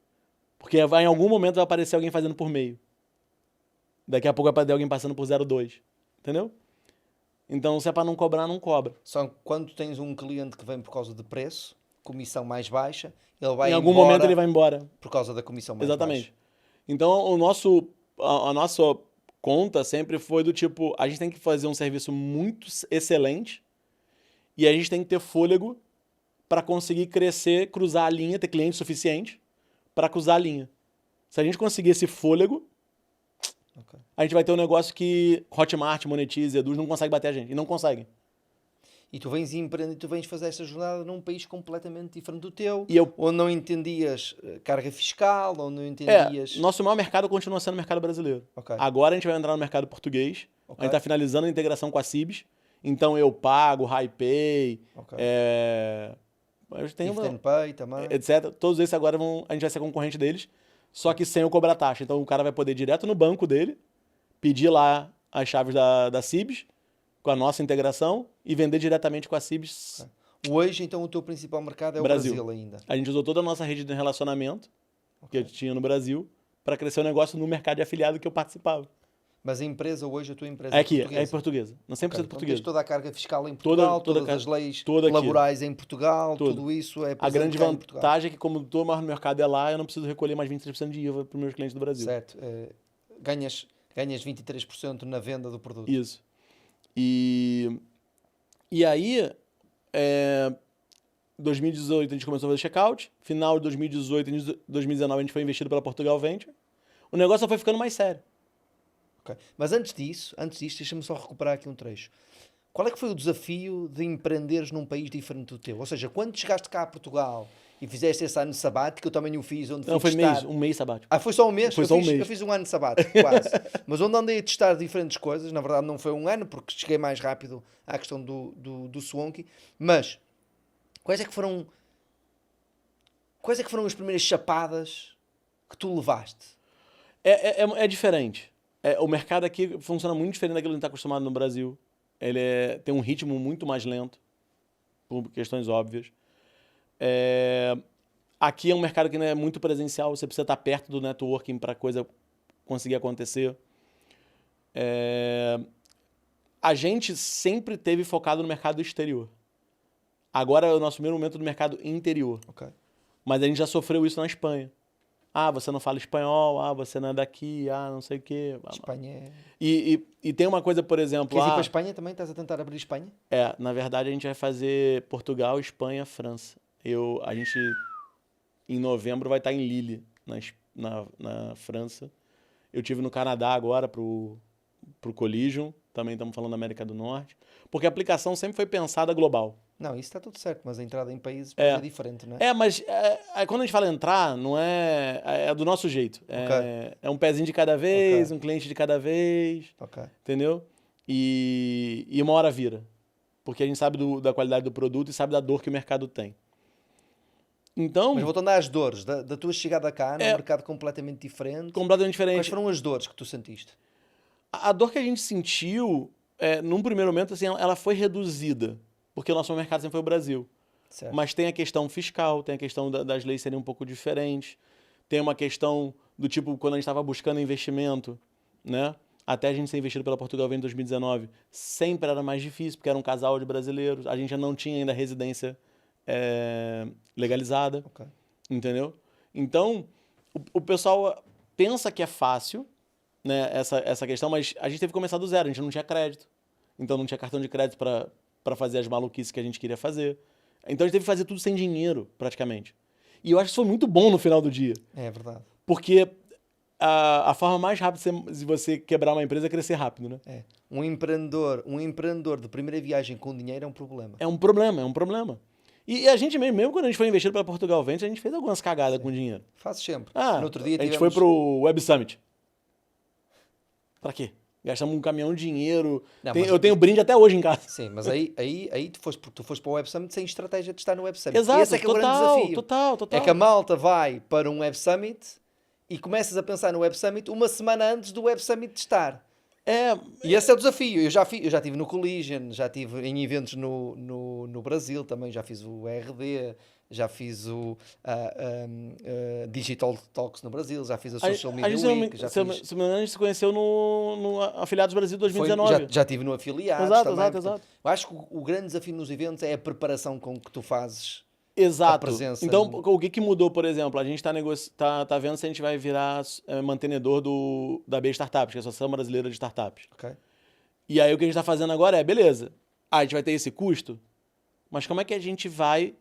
Porque em algum momento vai aparecer alguém fazendo por meio. Daqui a pouco vai aparecer alguém passando por 0,2. Entendeu? Então, se é para não cobrar, não cobra. Só quando tens um cliente que vem por causa de preço, comissão mais baixa, ele vai em algum momento ele vai embora. Por causa da comissão mais Exatamente. baixa. Então, a nossa conta sempre foi do tipo, a gente tem que fazer um serviço muito excelente e a gente tem que ter fôlego para conseguir crescer, cruzar a linha, ter cliente suficiente para cruzar a linha. Se a gente conseguir esse fôlego, okay, a gente vai ter um negócio que Hotmart, Monetize, Eduz não consegue bater a gente. E não conseguem. E tu vens empreender, tu vens fazer esta jornada num país completamente diferente do teu, E eu, onde não entendias carga fiscal, onde não entendias... nosso maior mercado continua sendo o mercado brasileiro. Okay. Agora a gente vai entrar no mercado português. Okay. A gente está finalizando a integração com a Cibs. Então eu pago, HiPay, Okay. Pay também, etc. Todos esses agora a gente vai ser concorrente deles, só que sem eu cobrar taxa. Então o cara vai poder ir direto no banco dele, pedir lá as chaves da Cibs, com a nossa integração, e vender diretamente com a Cibs. Okay. Hoje, então, o teu principal mercado é o Brasil ainda. A gente usou toda a nossa rede de relacionamento que eu tinha no Brasil para crescer o negócio no mercado de afiliado que eu participava. Mas a empresa hoje, a tua empresa é aqui, é portuguesa. Não 100% okay, portuguesa. Tens toda a carga fiscal em Portugal, todas as leis laborais em Portugal, tudo isso é a grande vantagem é que, como todo o mercado é lá, eu não preciso recolher mais 23% de IVA para os meus clientes do Brasil. Certo. Ganhas 23% na venda do produto. Isso. E aí, 2018 a gente começou a fazer checkout, final de 2018 e 2019 a gente foi investido pela Portugal Venture. O negócio só foi ficando mais sério. Okay. Mas antes disto, deixa-me só recuperar aqui um trecho. Qual é que foi o desafio de empreenderes num país diferente do teu? Ou seja, quando chegaste cá a Portugal e fizeste esse ano sabático, eu também o fiz, onde não, fui testar... um mês sabático. Ah, foi só um mês? Foi um mês. Eu fiz um ano sabático, quase. Mas onde andei a testar diferentes coisas, na verdade não foi um ano, porque cheguei mais rápido à questão do Swanky, mas Quais é que foram as primeiras chapadas que tu levaste? É diferente. O mercado aqui funciona muito diferente daquilo que a gente está acostumado no Brasil. Ele tem um ritmo muito mais lento, por questões óbvias. Aqui é um mercado que não é muito presencial, você precisa estar perto do networking para a coisa conseguir acontecer. A gente sempre teve focado no mercado exterior. Agora é o nosso primeiro momento do mercado interior. Ok. Mas a gente já sofreu isso na Espanha. Ah, você não fala espanhol, você não é daqui, não sei o quê. Espanha é... E tem uma coisa, por exemplo... Queres ir para a Espanha também? Estás a tentar abrir Espanha? Na verdade a gente vai fazer Portugal, Espanha, França. A gente, em novembro, vai estar em Lille, na França. Eu estive no Canadá agora pro Collision, também estamos falando da América do Norte. Porque a aplicação sempre foi pensada global. Não, isso está tudo certo, mas a entrada em países é diferente, não é? Mas quando a gente fala entrar, não é... É do nosso jeito. É um pezinho de cada vez, um cliente de cada vez. Entendeu? E uma hora vira. Porque a gente sabe da qualidade do produto e sabe da dor que o mercado tem. Então... Mas voltando às dores, da tua chegada cá, num mercado completamente diferente... Completamente diferente. Quais foram as dores que tu sentiste? A dor que a gente sentiu, num primeiro momento, assim, ela foi reduzida. Porque o nosso mercado sempre foi o Brasil. Certo. Mas tem a questão fiscal, tem a questão das leis serem um pouco diferentes. Tem uma questão do tipo, quando a gente estava buscando investimento, né? Até a gente ser investido pela Portugal Ventures em 2019, sempre era mais difícil, porque era um casal de brasileiros. A gente já não tinha ainda residência legalizada. Entendeu? Então, o pessoal pensa que é fácil, né, essa questão, mas a gente teve que começar do zero. A gente não tinha crédito. Então não tinha cartão de crédito para fazer as maluquices que a gente queria fazer. Então a gente teve que fazer tudo sem dinheiro, praticamente. E eu acho que isso foi muito bom no final do dia. É verdade. Porque a forma mais rápida de você quebrar uma empresa é crescer rápido, né? Um empreendedor de primeira viagem com dinheiro é um problema. É um problema. E a gente mesmo quando a gente foi investido pela Portugal Ventures, a gente fez algumas cagadas com dinheiro. Faço sempre. No outro dia a gente foi pro Web Summit. Pra quê? Gastamos um caminhão de dinheiro. Eu tenho brinde até hoje em casa. Sim, mas aí tu foste para o Web Summit sem estratégia de estar no Web Summit. Exato, esse é que é o grande desafio. Total. É que a malta vai para um Web Summit e começas a pensar no Web Summit uma semana antes do Web Summit de estar. E esse é o desafio. Eu já estive no Collision, já estive em eventos no Brasil também, já fiz o RD, já fiz o Digital Talks no Brasil, já fiz a Social Media Week. Se me engano, a gente se conheceu no Afiliados Brasil 2019. Já estive no Afiliados exato, também. Exato. Eu acho que o grande desafio nos eventos é a preparação com que tu fazes. Exato. A presença. Então, o que mudou, por exemplo? A gente tá vendo se a gente vai virar mantenedor da B Startups, que é a Associação Brasileira de Startups. E aí o que a gente está fazendo agora beleza, a gente vai ter esse custo, mas como é que a gente vai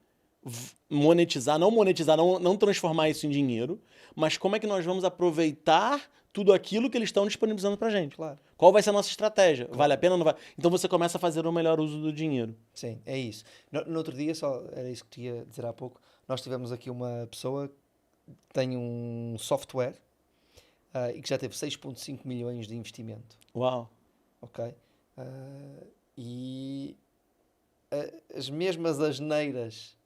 monetizar, não transformar isso em dinheiro, mas como é que nós vamos aproveitar tudo aquilo que eles estão disponibilizando pra gente? Claro. Qual vai ser a nossa estratégia? Vale a pena ou não vale? Então você começa a fazer o melhor uso do dinheiro. Sim, é isso. No outro dia, só era isso que te ia dizer há pouco, nós tivemos aqui uma pessoa que tem um software e que já teve 6,5 milhões de investimento. Uau! Ok? E as mesmas asneiras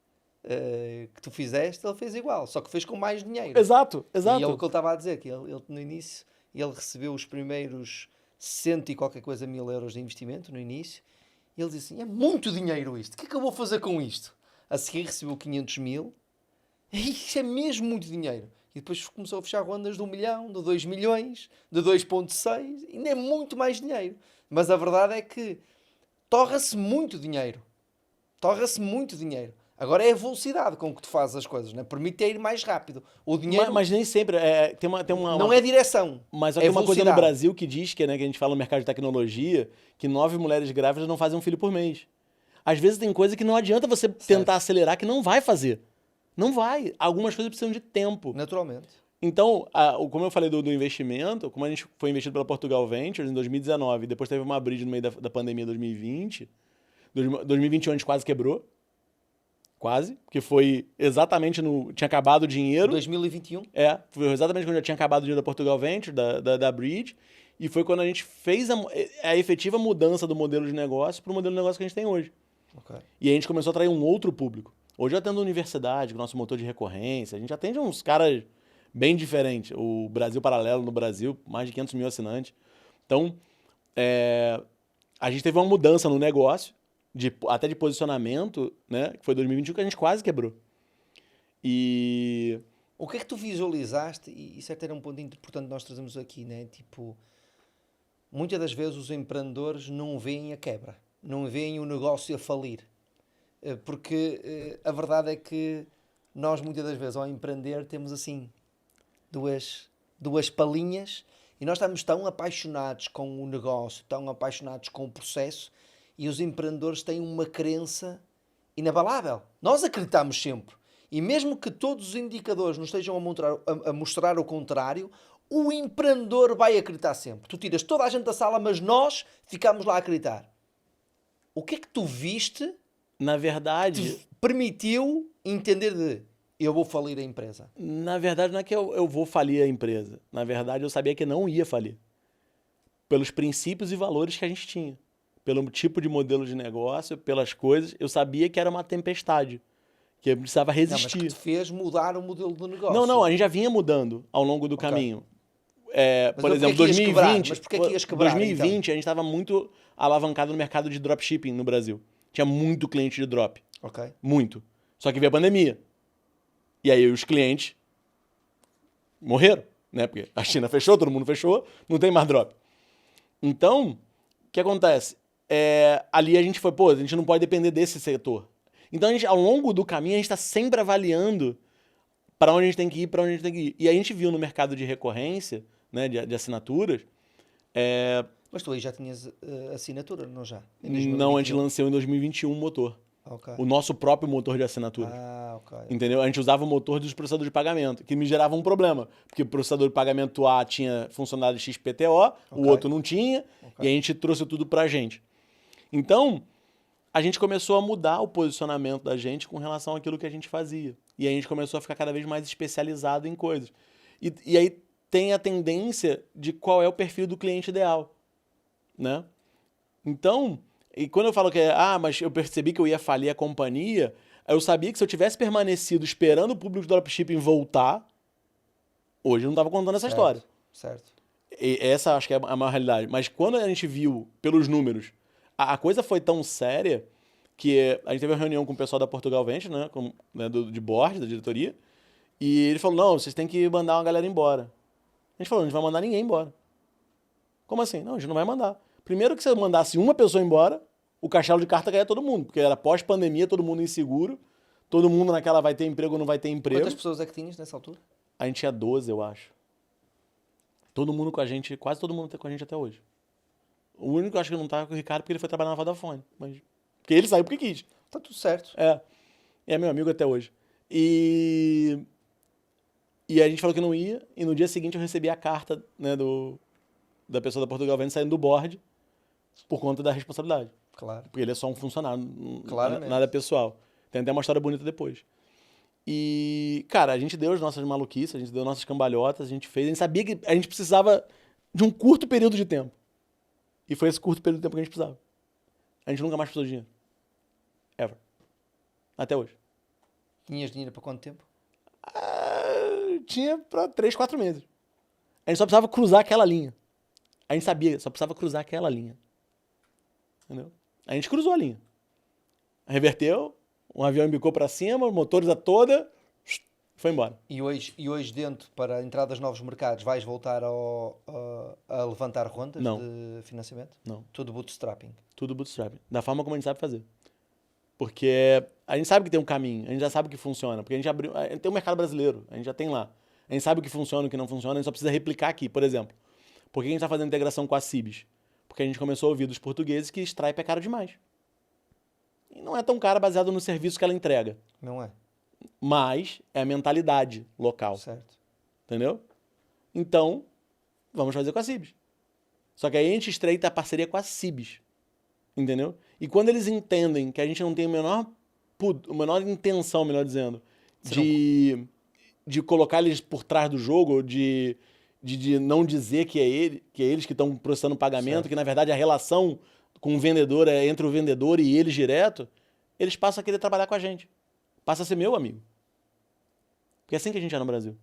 que tu fizeste, ele fez igual, só que fez com mais dinheiro. Exato. E é o que ele estava a dizer, que ele no início, ele recebeu os primeiros 100 e qualquer coisa mil euros de investimento no início, e ele disse assim, é muito dinheiro isto, o que é que eu vou fazer com isto? A seguir recebeu 500 mil, isso é mesmo muito dinheiro. E depois começou a fechar rondas de 1 milhão, de 2 milhões, de 2,6, ainda é muito mais dinheiro. Mas a verdade é que torra-se muito dinheiro. Agora é a velocidade com que tu fazes as coisas, né? Permite ir mais rápido. O dinheiro... Mas nem sempre. Não é direção. Mas tem uma coisa no Brasil que diz que a gente fala no mercado de tecnologia, que 9 mulheres grávidas não fazem um filho por mês. Às vezes tem coisa que não adianta você tentar acelerar, que não vai fazer. Não vai. Algumas coisas precisam de tempo. Naturalmente. Então, como eu falei do investimento, como a gente foi investido pela Portugal Ventures em 2019, depois teve uma bridge no meio da pandemia em 2020, 2021 a gente quase quebrou. Quase, que foi exatamente tinha acabado o dinheiro. 2021? Foi exatamente quando já tinha acabado o dinheiro da Portugal Venture, da Bridge, e foi quando a gente fez a efetiva mudança do modelo de negócio para o modelo de negócio que a gente tem hoje. E a gente começou a atrair um outro público. Hoje eu atendo universidade, com o nosso motor de recorrência. A gente atende uns caras bem diferentes. O Brasil Paralelo no Brasil, mais de 500 mil assinantes. Então, a gente teve uma mudança no negócio, até de posicionamento, né? Que foi 2021 que a gente quase quebrou. E... O que é que tu visualizaste? E isso era um ponto importante que nós trazemos aqui, né? Tipo, muitas das vezes os empreendedores não veem a quebra, não veem o negócio a falir. Porque a verdade é que nós muitas das vezes ao empreender temos assim duas palinhas e nós estamos tão apaixonados com o negócio, tão apaixonados com o processo e os empreendedores têm uma crença inabalável. Nós acreditamos sempre e mesmo que todos os indicadores nos estejam a mostrar o contrário, o empreendedor vai acreditar sempre. Tu tiras toda a gente da sala, mas nós ficamos lá a acreditar. O que é que tu viste... Na verdade... te permitiu entender de eu vou falir a empresa? Na verdade, não é que eu vou falir a empresa. Na verdade, eu sabia que não ia falir. Pelos princípios e valores que a gente tinha. Pelo tipo de modelo de negócio, pelas coisas. Eu sabia que era uma tempestade. Que eu precisava resistir. Não, mas que te fez mudar o modelo do negócio. Não, a gente já vinha mudando ao longo do caminho. Por exemplo, 2020... Mas porquê que ias quebrar, 2020, então? A gente estava muito alavancado no mercado de dropshipping no Brasil. Tinha muito cliente de drop. Ok. Muito. Só que veio a pandemia. E aí os clientes morreram, né? Porque a China fechou, todo mundo fechou, não tem mais drop. Então, o que acontece? Ali a gente foi, a gente não pode depender desse setor. Então, ao longo do caminho, a gente está sempre avaliando para onde a gente tem que ir, para onde a gente tem que ir. E a gente viu no mercado de recorrência, né, de assinaturas... Mas tu aí já tinhas assinatura, não já? Não, a gente lançou em 2021 o motor. Okay. O nosso próprio motor de assinatura. Ok. Entendeu? A gente usava o motor dos processadores de pagamento, que me gerava um problema. Porque o processador de pagamento A tinha funcionário XPTO, o outro não tinha, e a gente trouxe tudo pra gente. Então, a gente começou a mudar o posicionamento da gente com relação àquilo que a gente fazia. E a gente começou a ficar cada vez mais especializado em coisas. E aí tem a tendência de qual é o perfil do cliente ideal. Né? Então, e quando eu falo que mas eu percebi que eu ia falir a companhia, eu sabia que se eu tivesse permanecido esperando o público do dropshipping voltar, hoje eu não estava contando essa história. Certo. E essa acho que é a maior realidade. Mas quando a gente viu pelos números, a coisa foi tão séria que a gente teve uma reunião com o pessoal da Portugal Venture, né, de board, da diretoria, e ele falou, não, vocês têm que mandar uma galera embora. A gente falou, não vai mandar ninguém embora. Como assim? Não, a gente não vai mandar. Primeiro que se eu mandasse uma pessoa embora, o castelo de carta caía todo mundo, porque era pós-pandemia, todo mundo inseguro, todo mundo naquela vai ter emprego ou não vai ter emprego. Quantas pessoas é que tinhas nessa altura? A gente tinha 12, eu acho. Todo mundo com a gente, quase todo mundo tá com a gente até hoje. O único que eu acho que não tá com o Ricardo porque ele foi trabalhar na Vodafone. Porque ele saiu porque quis. Tá tudo certo. É meu amigo até hoje. E a gente falou que não ia, e no dia seguinte eu recebi a carta, né, da pessoa da Portugal Venture saindo do board por conta da responsabilidade. Claro. Porque ele é só um funcionário, Claramente. nada pessoal. Tem até uma história bonita depois. E, cara, a gente deu as nossas maluquices, a gente deu nossas cambalhotas, a gente sabia que a gente precisava de um curto período de tempo. E foi esse curto período de tempo que a gente precisava. A gente nunca mais precisou de dinheiro. Ever. Até hoje. Tinhas dinheiro para quanto tempo? Tinha para 3, 4 meses. A gente só precisava cruzar aquela linha. A gente sabia, só precisava cruzar aquela linha. Entendeu? A gente cruzou a linha. Reverteu, um avião embicou para cima, motores a toda, foi embora. E hoje dentro, para entrar nos novos mercados, vais voltar a levantar rondas de financiamento? Não. Tudo bootstrapping? Tudo bootstrapping. Da forma como a gente sabe fazer. Porque a gente sabe que tem um caminho, a gente já sabe que funciona. Porque a gente tem um mercado brasileiro, a gente já tem lá. A gente sabe o que funciona, o que não funciona, a gente só precisa replicar aqui. Por exemplo, por que a gente está fazendo integração com a Cibes? Porque a gente começou a ouvir dos portugueses que Stripe é caro demais. E não é tão caro baseado no serviço que ela entrega. Não é. Mas é a mentalidade local. Certo. Entendeu? Então, vamos fazer com a Cibes. Só que aí a gente estreita a parceria com a Cibes. Entendeu? E quando eles entendem que a gente não tem a menor intenção, melhor dizendo, de colocar eles por trás do jogo, de não dizer que é eles que estão processando o pagamento, certo, que na verdade a relação com o vendedor é entre o vendedor e eles direto, eles passam a querer trabalhar com a gente. passa a ser meu amigo. Porque é assim que a gente é no Brasil.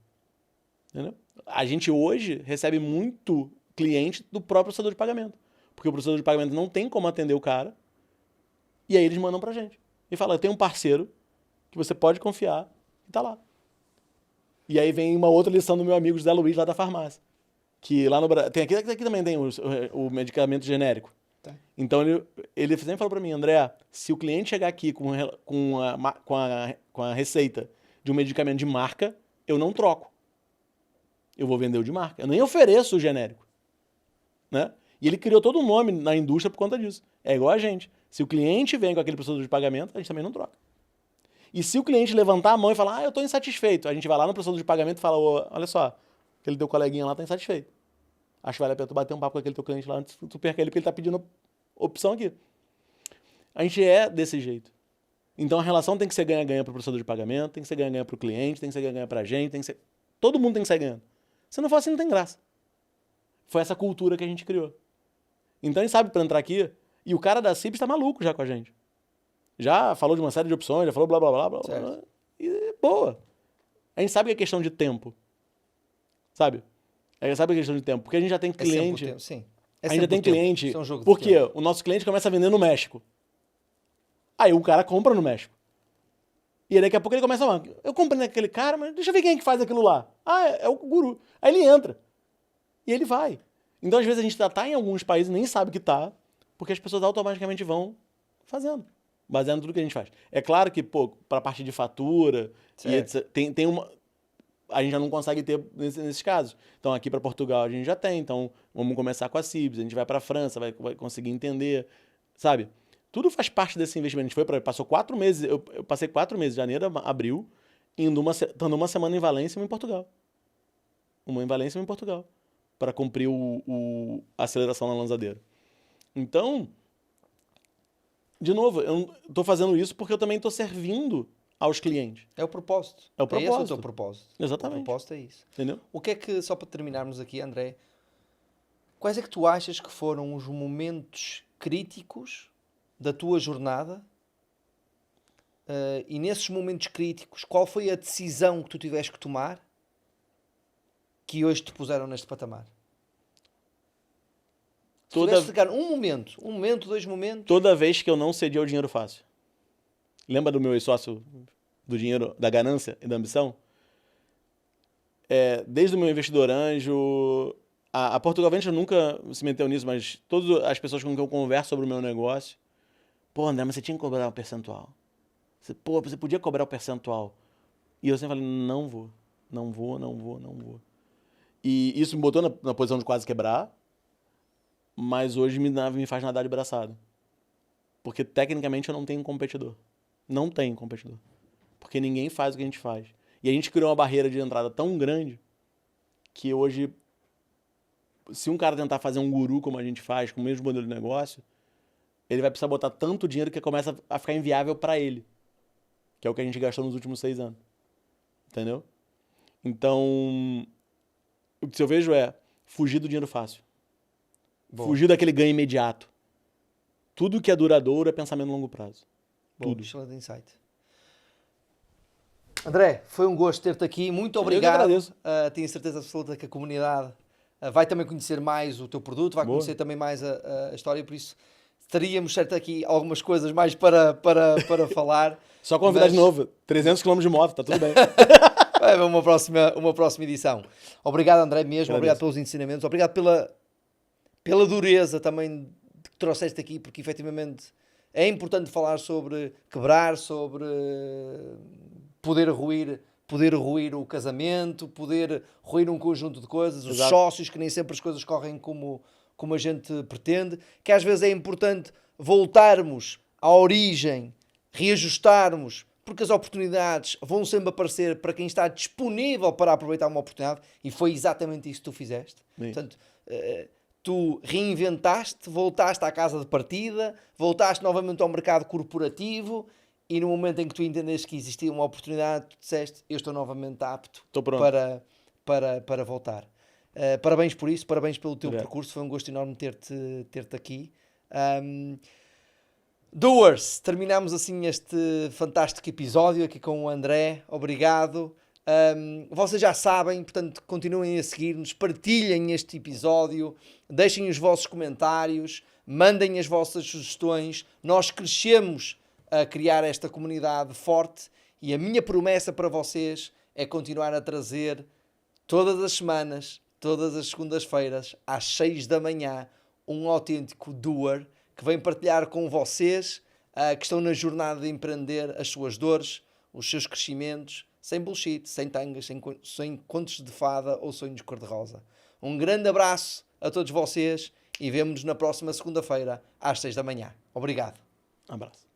Entendeu? A gente hoje recebe muito cliente do próprio processador de pagamento. Porque o processador de pagamento não tem como atender o cara. E aí eles mandam pra gente. E fala, eu tenho um parceiro que você pode confiar e tá lá. E aí vem uma outra lição do meu amigo José Luiz lá da farmácia. Que lá no Brasil... Aqui também tem o medicamento genérico. Tá. Então ele sempre falou pra mim, André, se o cliente chegar aqui com a receita de um medicamento de marca, eu não troco. Eu vou vender o de marca. Eu nem ofereço o genérico. Né? E ele criou todo um nome na indústria por conta disso. É igual a gente. Se o cliente vem com aquele processador de pagamento, a gente também não troca. E se o cliente levantar a mão e falar, eu estou insatisfeito, a gente vai lá no processador de pagamento e fala, olha só, aquele teu coleguinha lá está insatisfeito. Acho que vale a pena tu bater um papo com aquele teu cliente lá antes que tu perca ele, porque ele está pedindo opção aqui. A gente é desse jeito. Então a relação tem que ser ganha-ganha para o processador de pagamento, tem que ser ganha-ganha para o cliente, tem que ser ganha-ganha para a gente, tem que ser... Todo mundo tem que sair ganhando. Se não for assim, não tem graça. Foi essa cultura que a gente criou. Então a gente sabe para entrar aqui, e o cara da CIP está maluco já com a gente. Já falou de uma série de opções, já falou blá blá blá blá blá. E boa. A gente sabe que é questão de tempo. Sabe? A gente sabe que é questão de tempo. Porque a gente já tem cliente. Sim. A gente já tem cliente. É um jogo de porque tempo. o nosso cliente começa a vender no México. Aí o cara compra no México. E aí daqui a pouco ele começa a falar, eu comprei naquele cara, mas deixa eu ver quem é que faz aquilo lá. Ah, é o guru. Aí ele entra. E ele vai. Então às vezes a gente tá em alguns países e nem sabe que tá, porque as pessoas automaticamente vão fazendo. Baseado em tudo que a gente faz. É claro que, para a parte de fatura, e etc, tem uma... A gente já não consegue ter nesses casos. Então, aqui para Portugal a gente já tem. Então, vamos começar com a Cibs. A gente vai para a França, vai conseguir entender. Sabe? Tudo faz parte desse investimento. A gente passou 4 meses. Eu passei 4 meses, janeiro a abril, estando uma semana em Valência e uma em Portugal. Uma em Valência e uma em Portugal. Para cumprir a aceleração na lançadeira. Então... De novo, eu não estou fazendo isso porque eu também estou servindo aos clientes. É o propósito. É o propósito. É esse o teu propósito. Exatamente. O propósito é isso. Entendeu? O que é que, só para terminarmos aqui, André, quais é que tu achas que foram os momentos críticos da tua jornada? E nesses momentos críticos, qual foi a decisão que tu tiveste que tomar que hoje te puseram neste patamar? Se tivesse de ficar um momento, 2 momentos... Toda vez que eu não cedi ao dinheiro fácil. Lembra do meu ex-sócio do dinheiro, da ganância e da ambição? Desde o meu investidor anjo... A Portugal Venture nunca se meteu nisso, mas todas as pessoas com quem eu converso sobre o meu negócio... Pô, André, mas você tinha que cobrar um percentual. Você podia cobrar o percentual. E eu sempre falei, não vou. E isso me botou na posição de quase quebrar. Mas hoje me faz nadar de braçada. Porque tecnicamente eu não tenho competidor. Não tenho competidor. Porque ninguém faz o que a gente faz. E a gente criou uma barreira de entrada tão grande que hoje, se um cara tentar fazer um guru como a gente faz, com o mesmo modelo de negócio, ele vai precisar botar tanto dinheiro que começa a ficar inviável para ele. Que é o que a gente gastou nos últimos 6 anos. Entendeu? Então, o que eu vejo é fugir do dinheiro fácil. Boa. Fugir daquele ganho imediato. Tudo que é duradouro é pensamento a longo prazo. Boa, tudo. Excelente insight. André, foi um gosto ter-te aqui. Muito obrigado. Eu que agradeço. Tenho certeza absoluta que a comunidade vai também conhecer mais o teu produto, vai conhecer também mais a história, por isso teríamos certo aqui algumas coisas mais para falar. Só convidar de novo. 300 km de moto, tá tudo bem. Vai haver uma próxima edição. Obrigado, André, mesmo. Obrigado pelos ensinamentos. Obrigado pela dureza também que trouxeste aqui, porque efetivamente é importante falar sobre quebrar, sobre poder ruir o casamento, poder ruir um conjunto de coisas, os sócios, que nem sempre as coisas correm como a gente pretende, que às vezes é importante voltarmos à origem, reajustarmos, porque as oportunidades vão sempre aparecer para quem está disponível para aproveitar uma oportunidade, e foi exatamente isso que tu fizeste. Sim. Portanto, tu reinventaste, voltaste à casa de partida, voltaste novamente ao mercado corporativo, e no momento em que tu entendeste que existia uma oportunidade, tu disseste, eu estou novamente apto para voltar. Parabéns por isso, parabéns pelo teu percurso, foi um gosto enorme ter-te aqui. Doers, terminamos assim este fantástico episódio aqui com o André. Obrigado. Vocês já sabem, portanto, continuem a seguir-nos, partilhem este episódio, deixem os vossos comentários, mandem as vossas sugestões. Nós crescemos a criar esta comunidade forte e a minha promessa para vocês é continuar a trazer todas as semanas, todas as segundas-feiras, às 6 da manhã, um autêntico doer que vem partilhar com vocês que estão na jornada de empreender as suas dores, os seus crescimentos, sem bullshit, sem tangas, sem contos de fada ou sonhos cor-de-rosa. Um grande abraço a todos vocês e vemo-nos na próxima segunda-feira às 6 da manhã. Obrigado. Um abraço.